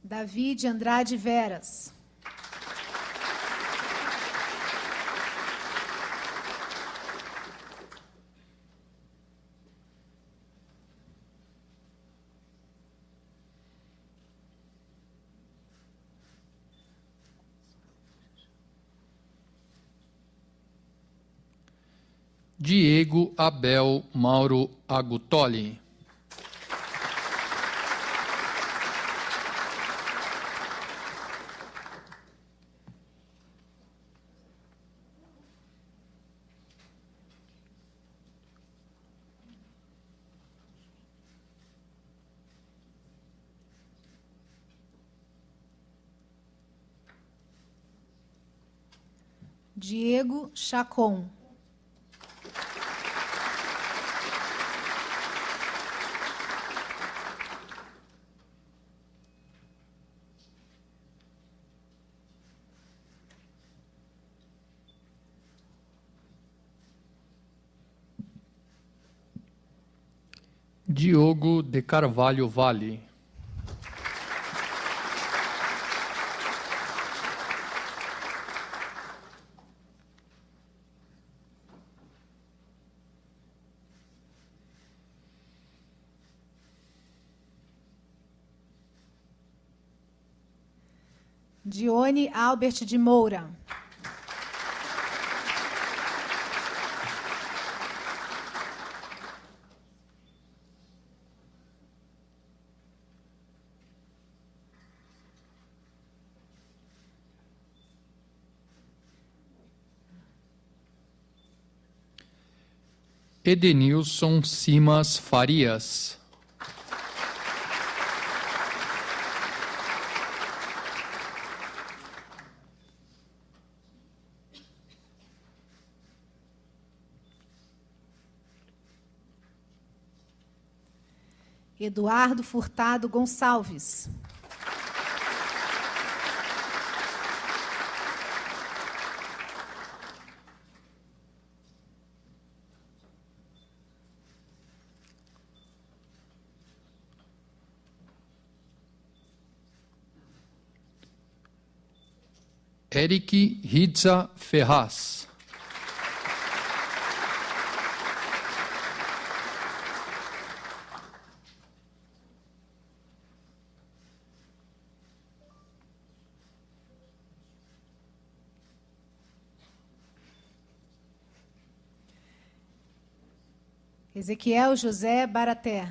Davi de Andrade Veras. Diego Abel Mauro Agutoli. Diego Chacon. Diogo de Carvalho Vale. Dione Albert de Moura. Edenilson Simas Farias. Eduardo Furtado Gonçalves. Eric Ridza Ferraz. Ezequiel José Baraté.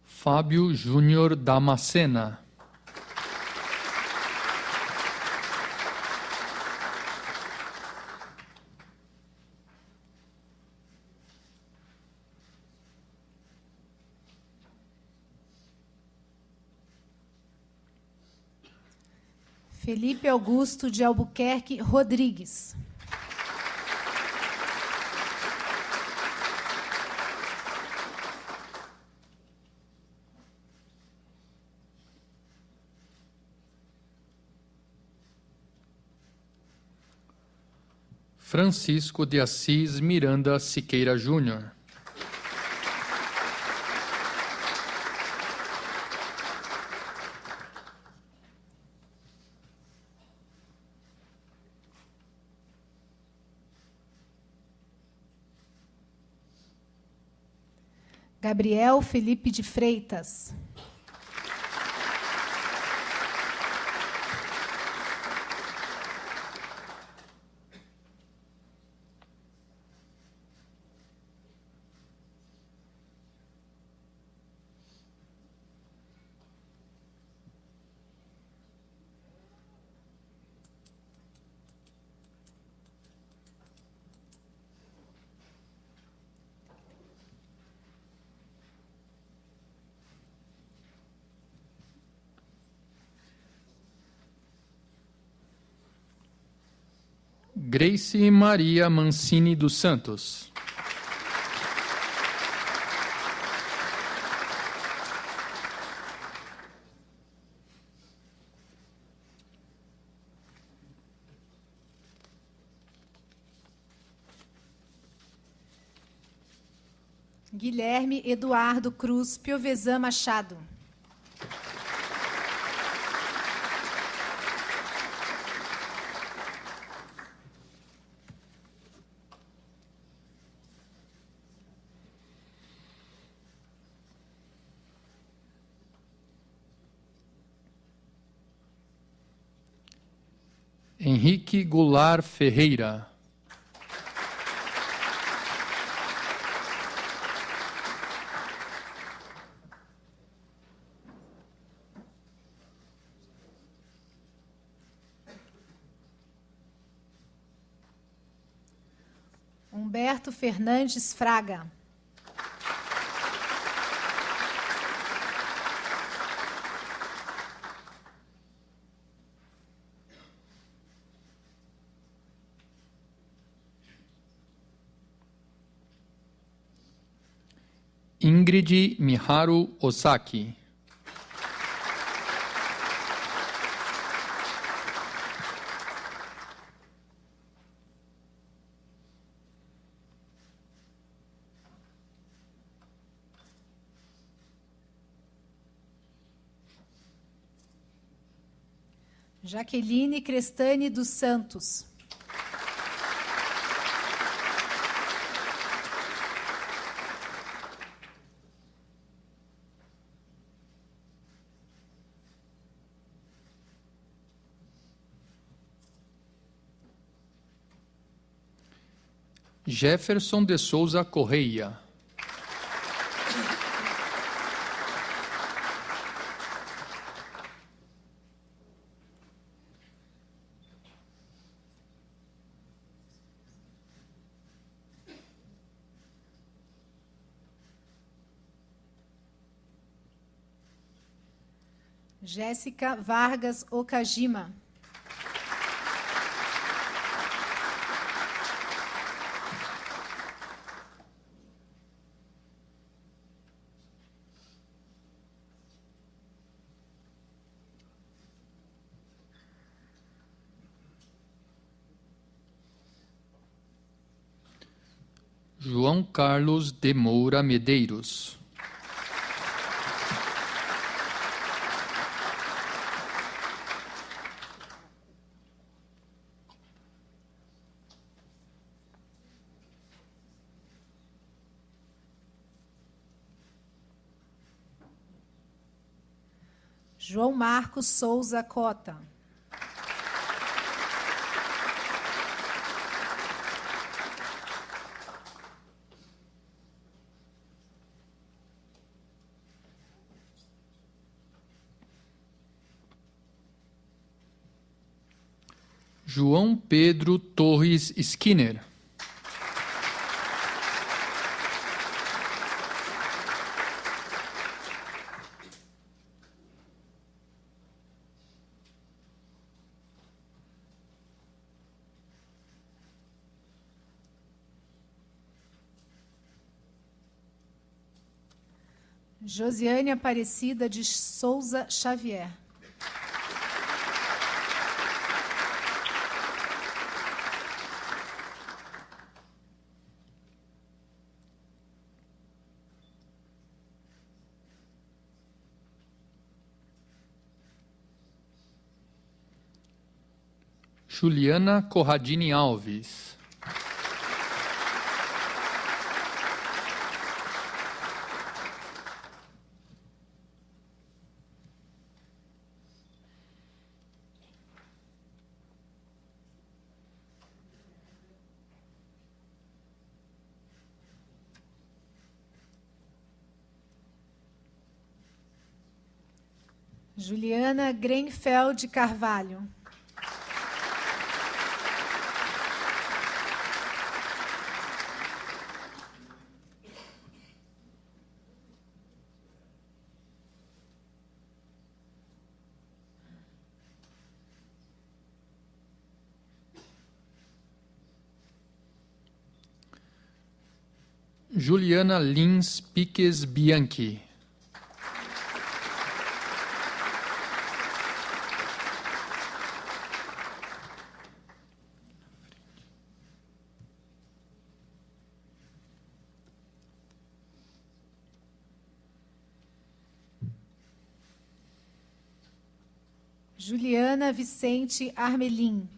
Fábio Júnior Damascena. Felipe Augusto de Albuquerque Rodrigues. Francisco de Assis Miranda Siqueira Júnior. Gabriel Felipe de Freitas. Grace Maria Mancini dos Santos. Guilherme Eduardo Cruz Piovesan Machado. Henrique Goulart Ferreira. Humberto Fernandes Fraga. Ingrid Miharu Osaki. Jaqueline Crestani dos Santos. Jefferson de Souza Correia. Jéssica Vargas Okajima. João Carlos de Moura Medeiros. João Marcos Souza Cota. João Pedro Torres Skinner. Josiane Aparecida de Souza Xavier. Juliana Corradini Alves. Juliana Grenfeld Carvalho. Juliana Lins Piques Bianchi. Juliana Vicente Armelin.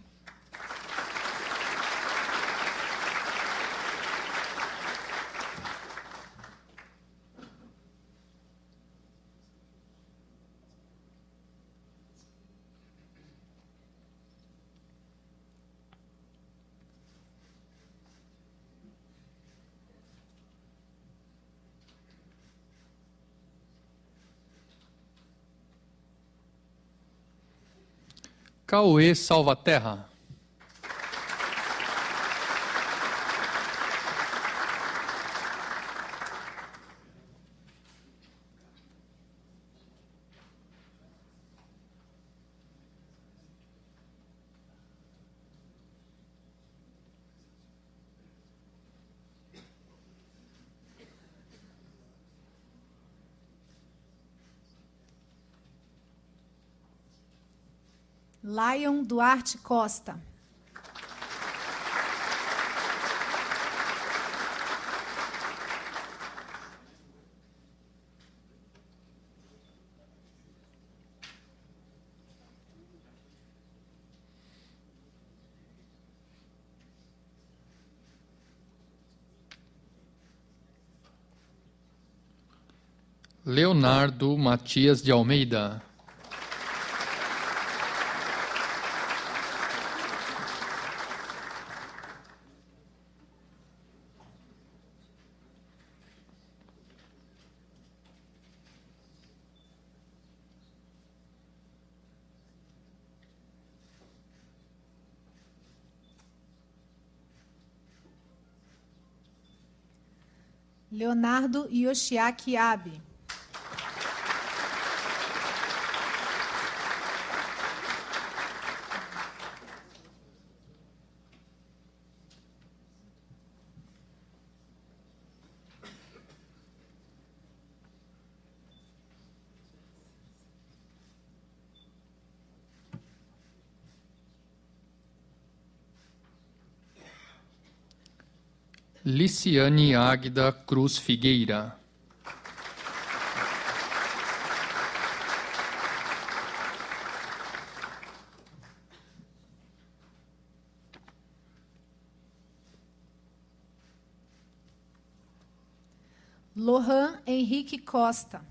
Cauê Salvaterra. Lion Duarte Costa. Leonardo Matias de Almeida. Leonardo Yoshiaki Abe. Liciane Águida Cruz Figueira. Lohan Henrique Costa.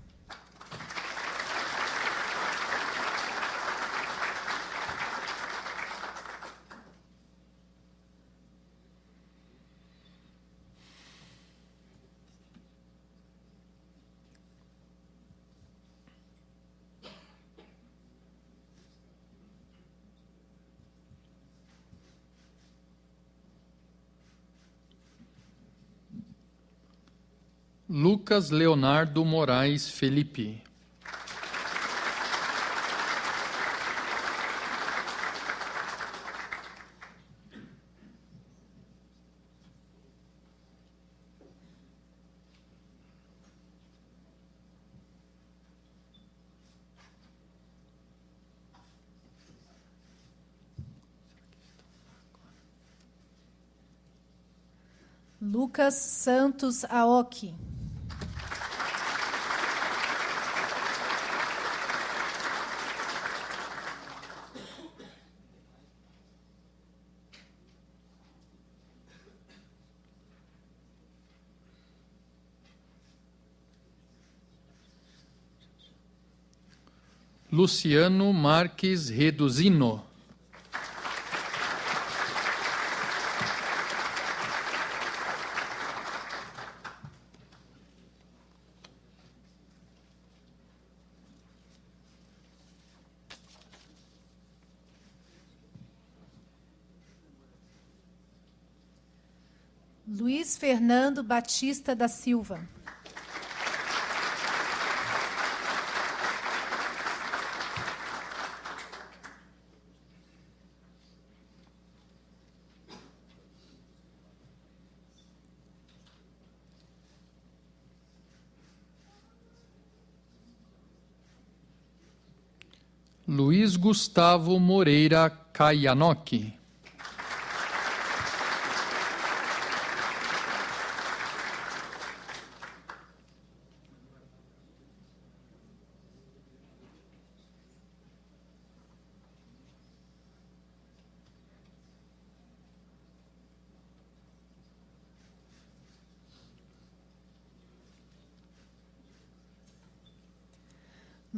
Lucas Leonardo Moraes Felipe. Lucas Santos Aoki. Luciano Marques Reduzino. Luiz Fernando Batista da Silva. Luiz Gustavo Moreira Kayanoki.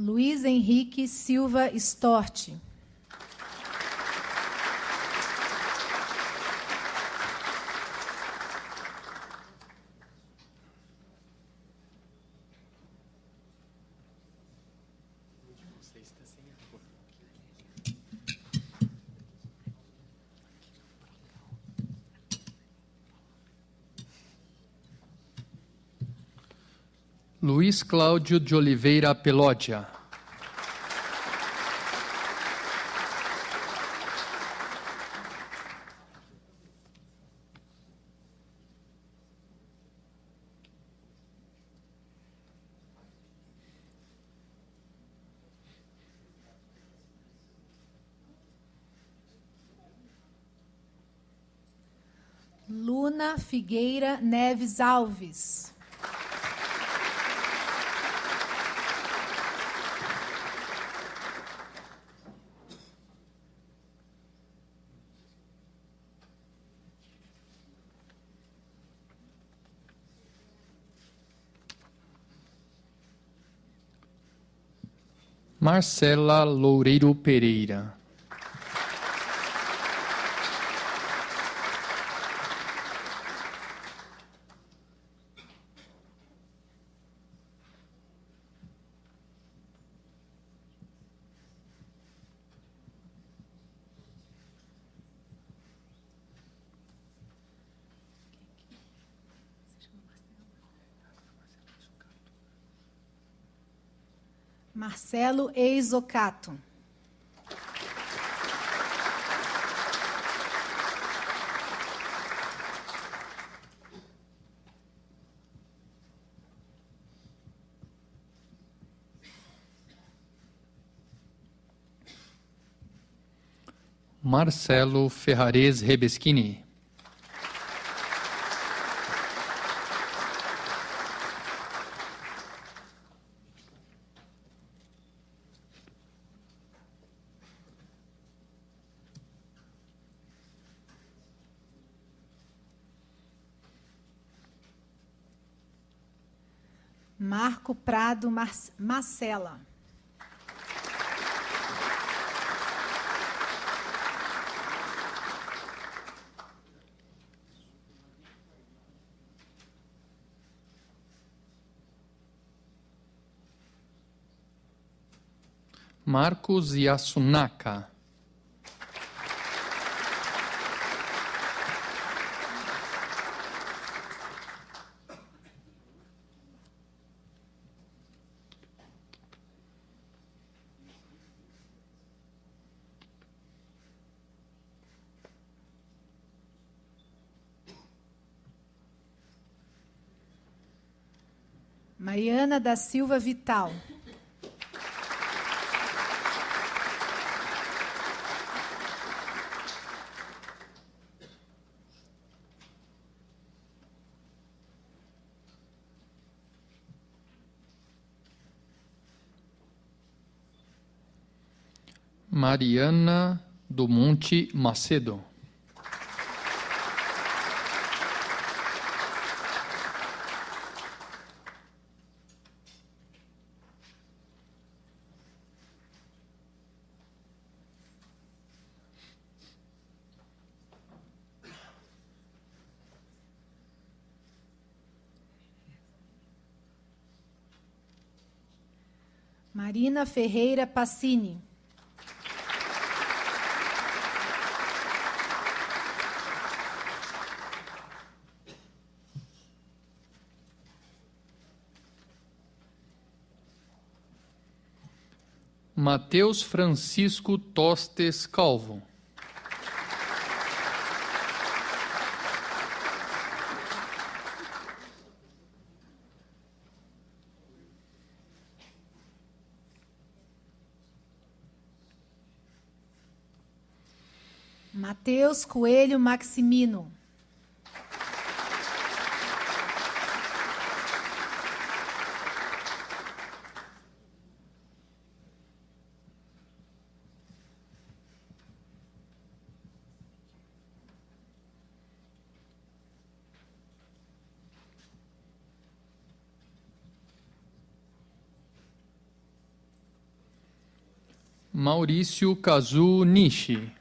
Luiz Henrique Silva Storti. Luiz Cláudio de Oliveira Pelódia. Ana Figueira Neves Alves. Marcela Loureiro Pereira. Marcelo Eizocato. Marcelo Ferrares Rebeschini. Marco Prado Marcela. Marcos Yasunaka. Mariana da Silva Vital. Mariana do Monte Macedo. Marina Ferreira Passini. Mateus Francisco Tostes Calvo. Mateus Coelho Maximino. Maurício Kazu Nishi.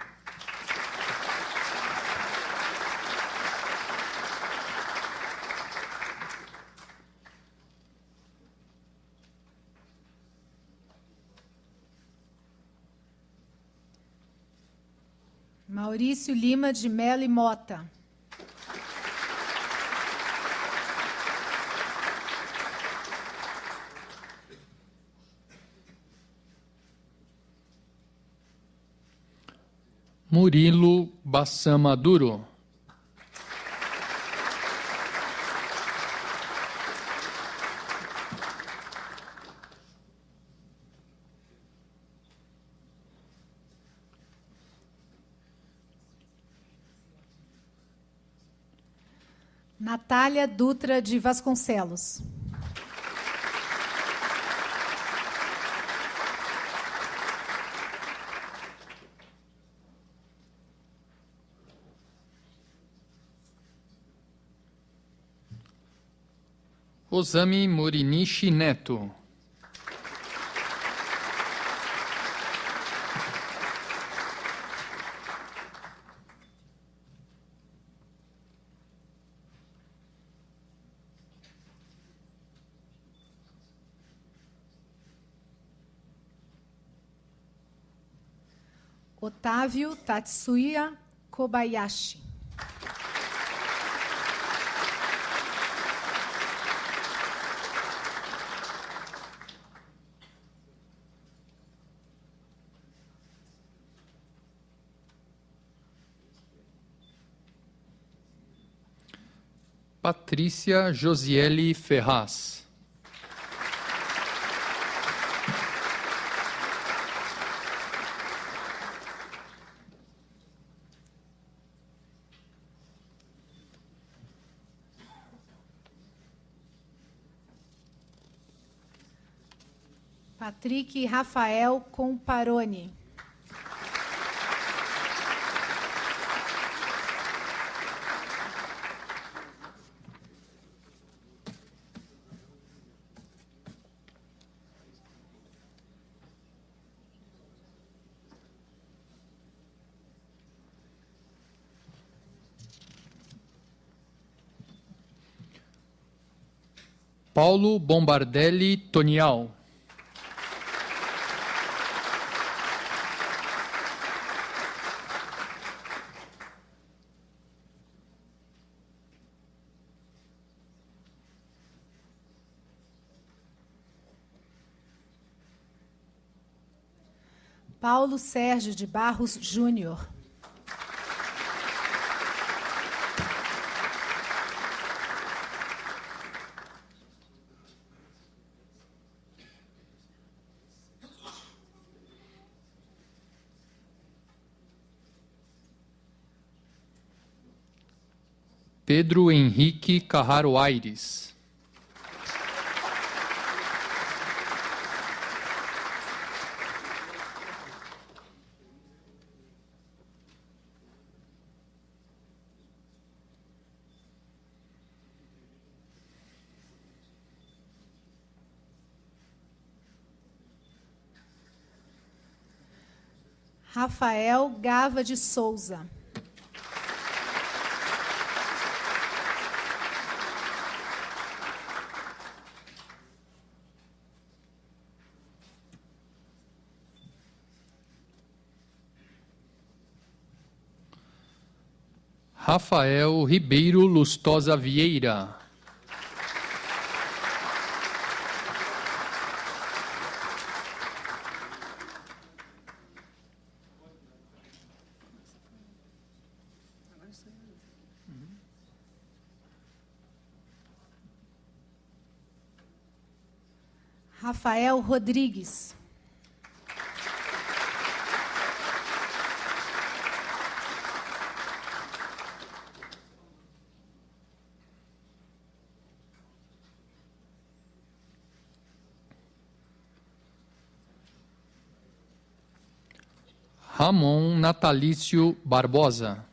Maurício Lima de Mello e Mota. Murilo Bassamaduro. Natália Dutra de Vasconcelos. Osami Morinishi Neto. Otávio Tatsuya Kobayashi. Patrícia Josiele Ferraz. Patrick Rafael Comparoni. Paulo Bombardelli Tonial. Paulo Sérgio de Barros Júnior. Pedro Henrique Carraro Aires. Rafael Gava de Souza. Rafael Ribeiro Lustosa Vieira. Rafael Rodrigues. Ramon Natalício Barbosa.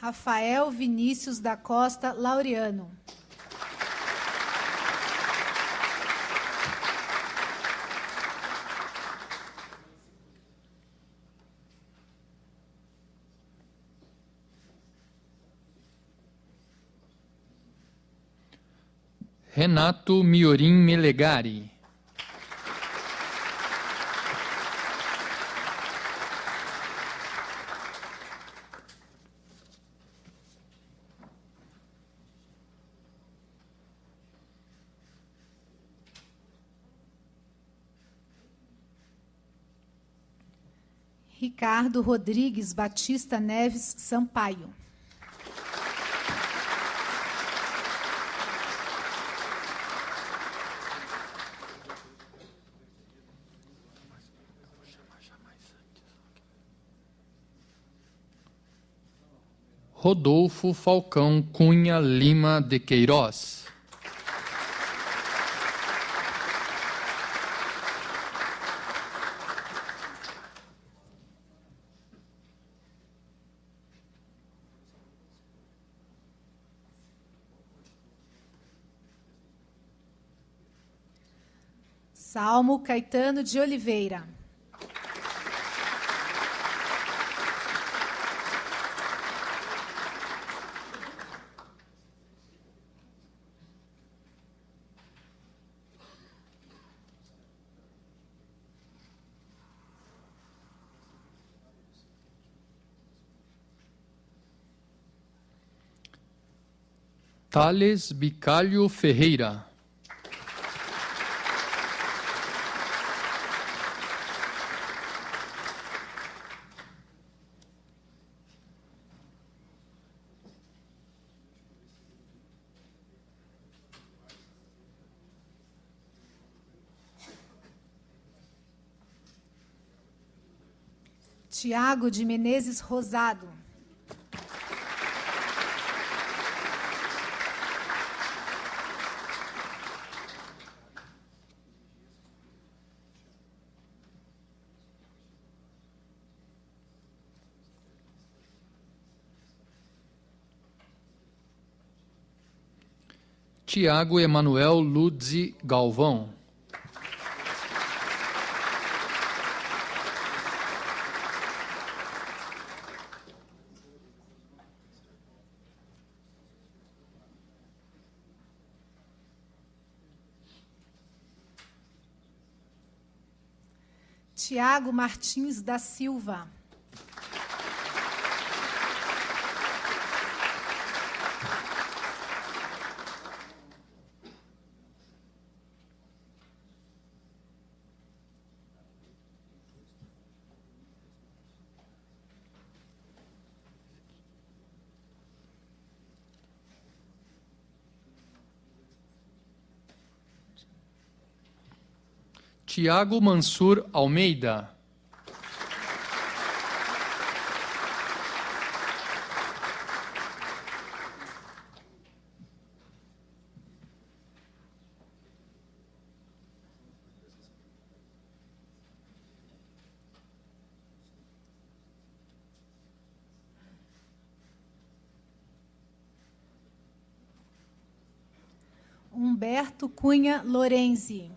Rafael Vinícius da Costa Laureano. Renato Miorim Melegari. Ricardo Rodrigues Batista Neves Sampaio. Rodolfo Falcão Cunha Lima de Queiroz. Salmo Caetano de Oliveira. Thales Bicalho Ferreira. Tiago de Menezes Rosado. Tiago Emanuel Ludzi Galvão. Tiago Martins da Silva. Tiago Mansur Almeida. Humberto Cunha Lorenzi.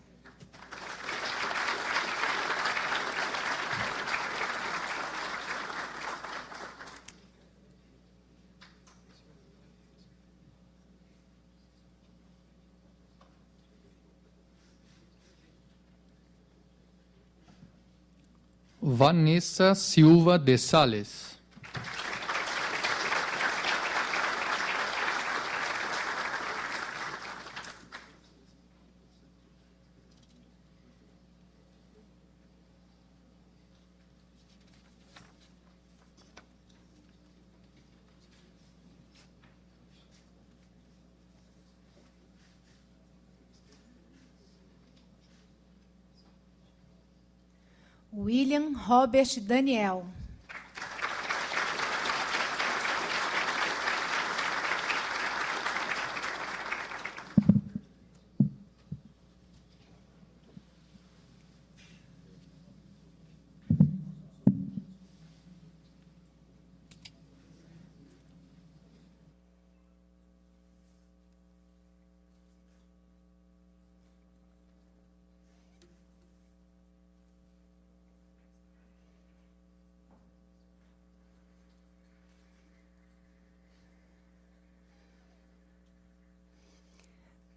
Vanessa Silva de Sales. William Robert Daniel.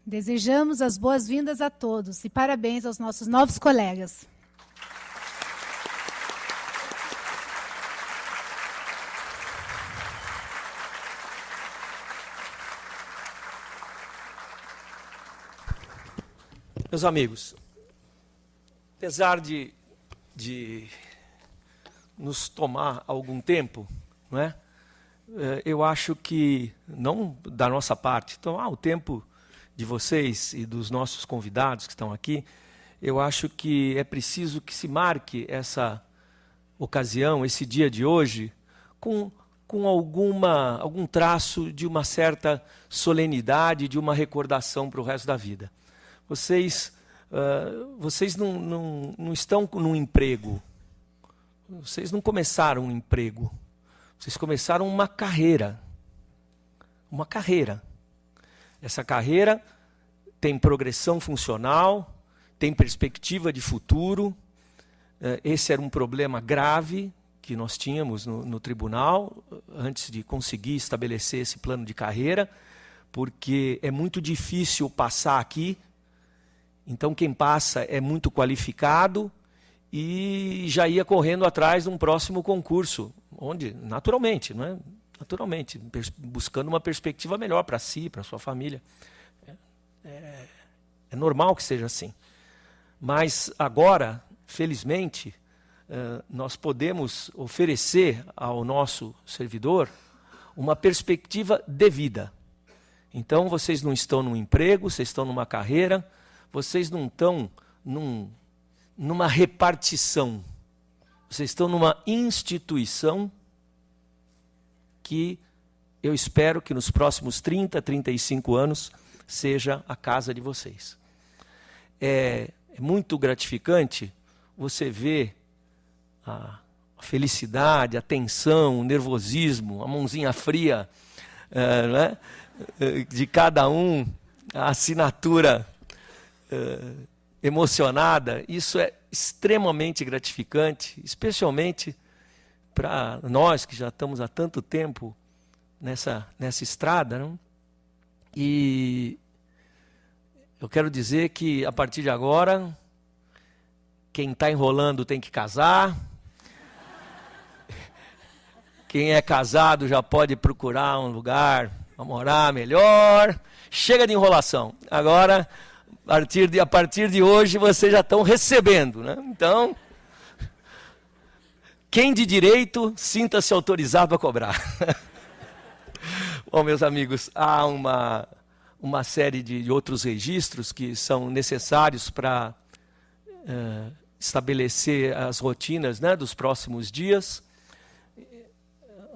Desejamos as boas-vindas a todos e parabéns aos nossos novos colegas. Meus amigos, apesar nos tomar algum tempo, não é? Eu acho que, não da nossa parte, tomar o tempo de vocês e dos nossos convidados que estão aqui, eu acho que é preciso que se marque essa ocasião, esse dia de hoje, com algum traço de uma certa solenidade, de uma recordação para o resto da vida. Vocês não estão num emprego, vocês não começaram um emprego, vocês começaram uma carreira. Uma carreira. Essa carreira tem progressão funcional, tem perspectiva de futuro. Esse era um problema grave que nós tínhamos no tribunal, antes de conseguir estabelecer esse plano de carreira, porque é muito difícil passar aqui. Então, quem passa é muito qualificado e já ia correndo atrás de um próximo concurso, onde, naturalmente, não é? Naturalmente, buscando uma perspectiva melhor para si, para sua família. É normal que seja assim. Mas agora, felizmente, nós podemos oferecer ao nosso servidor uma perspectiva de vida. Então, vocês não estão num emprego, vocês estão numa carreira, vocês não estão numa repartição. Vocês estão numa instituição que eu espero que nos próximos 30, 35 anos seja a casa de vocês. É muito gratificante você ver a felicidade, a tensão, o nervosismo, a mãozinha fria né, de cada um, a assinatura emocionada. Isso é extremamente gratificante, especialmente para nós que já estamos há tanto tempo nessa estrada, não? E eu quero dizer que, a partir de agora, quem está enrolando tem que casar. Quem é casado já pode procurar um lugar para morar melhor. Chega de enrolação. Agora, a partir de hoje, vocês já estão recebendo, né? Então, quem de direito, sinta-se autorizado a cobrar. Bom, meus amigos, há uma série de outros registros que são necessários para estabelecer as rotinas, né, dos próximos dias.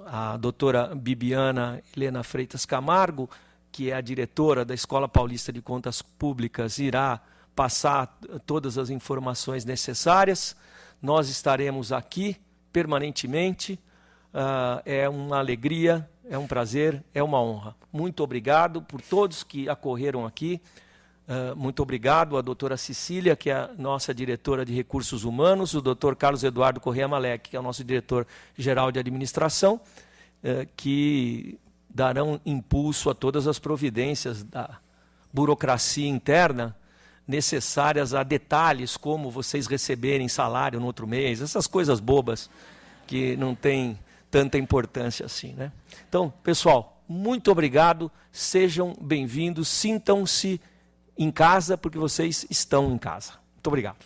A doutora Bibiana Helena Freitas Camargo, que é a diretora da Escola Paulista de Contas Públicas, irá passar todas as informações necessárias. Nós estaremos aqui permanentemente. É uma alegria, é um prazer, é uma honra. Muito obrigado por todos que acorreram aqui. Muito obrigado à doutora Cecília, que é a nossa diretora de Recursos Humanos, o doutor Carlos Eduardo Corrêa Malek, que é o nosso diretor-geral de Administração, que darão impulso a todas as providências da burocracia interna necessárias a detalhes, como vocês receberem salário no outro mês, essas coisas bobas que não têm tanta importância assim, né? Então, pessoal, muito obrigado, sejam bem-vindos, sintam-se em casa, porque vocês estão em casa. Muito obrigado.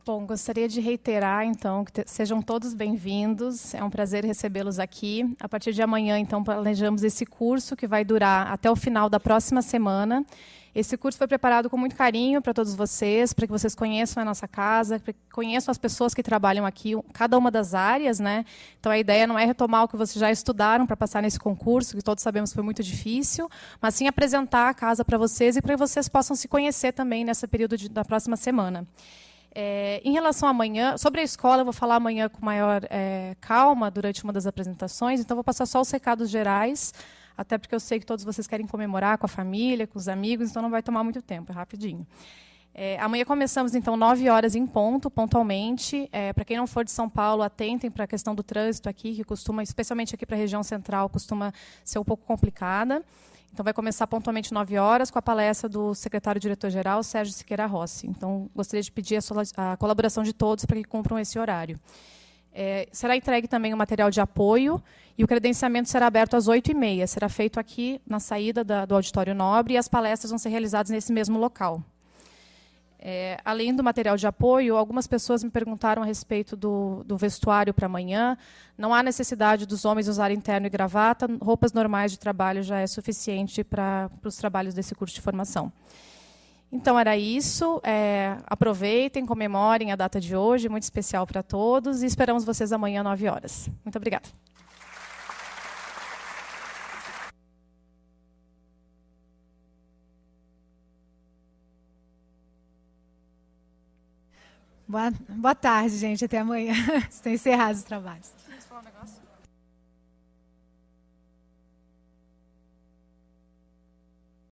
Bom, gostaria de reiterar, então, que sejam todos bem-vindos. É um prazer recebê-los aqui. A partir de amanhã, então, planejamos esse curso que vai durar até o final da próxima semana. Esse curso foi preparado com muito carinho para todos vocês, para que vocês conheçam a nossa casa, para que conheçam as pessoas que trabalham aqui, cada uma das áreas, né? Então, a ideia não é retomar o que vocês já estudaram para passar nesse concurso, que todos sabemos que foi muito difícil, mas sim apresentar a casa para vocês e para que vocês possam se conhecer também nesse período da próxima semana. Em relação a amanhã, sobre a escola, eu vou falar amanhã com maior calma durante uma das apresentações, então vou passar só os recados gerais, até porque eu sei que todos vocês querem comemorar com a família, com os amigos, então não vai tomar muito tempo, é rapidinho. Amanhã começamos, então, 9 horas em ponto, pontualmente. Para quem não for de São Paulo, atentem para a questão do trânsito aqui, que costuma, especialmente aqui para a região central, costuma ser um pouco complicada. Então, vai começar pontualmente 9 horas, com a palestra do secretário-diretor-geral, Sérgio Siqueira Rossi. Então, gostaria de pedir a colaboração de todos para que cumpram esse horário. Será entregue também o material de apoio e o credenciamento será aberto às 8h30. Será feito aqui na saída do Auditório Nobre e as palestras vão ser realizadas nesse mesmo local. Além do material de apoio, algumas pessoas me perguntaram a respeito do vestuário para amanhã. Não há necessidade dos homens usarem terno e gravata. Roupas normais de trabalho já é suficiente para os trabalhos desse curso de formação. Então, era isso. Aproveitem, comemorem a data de hoje, muito especial para todos, e esperamos vocês amanhã às 9 horas. Muito obrigada. Boa tarde, gente. Até amanhã. Estão encerrados os trabalhos. Posso falar um negócio?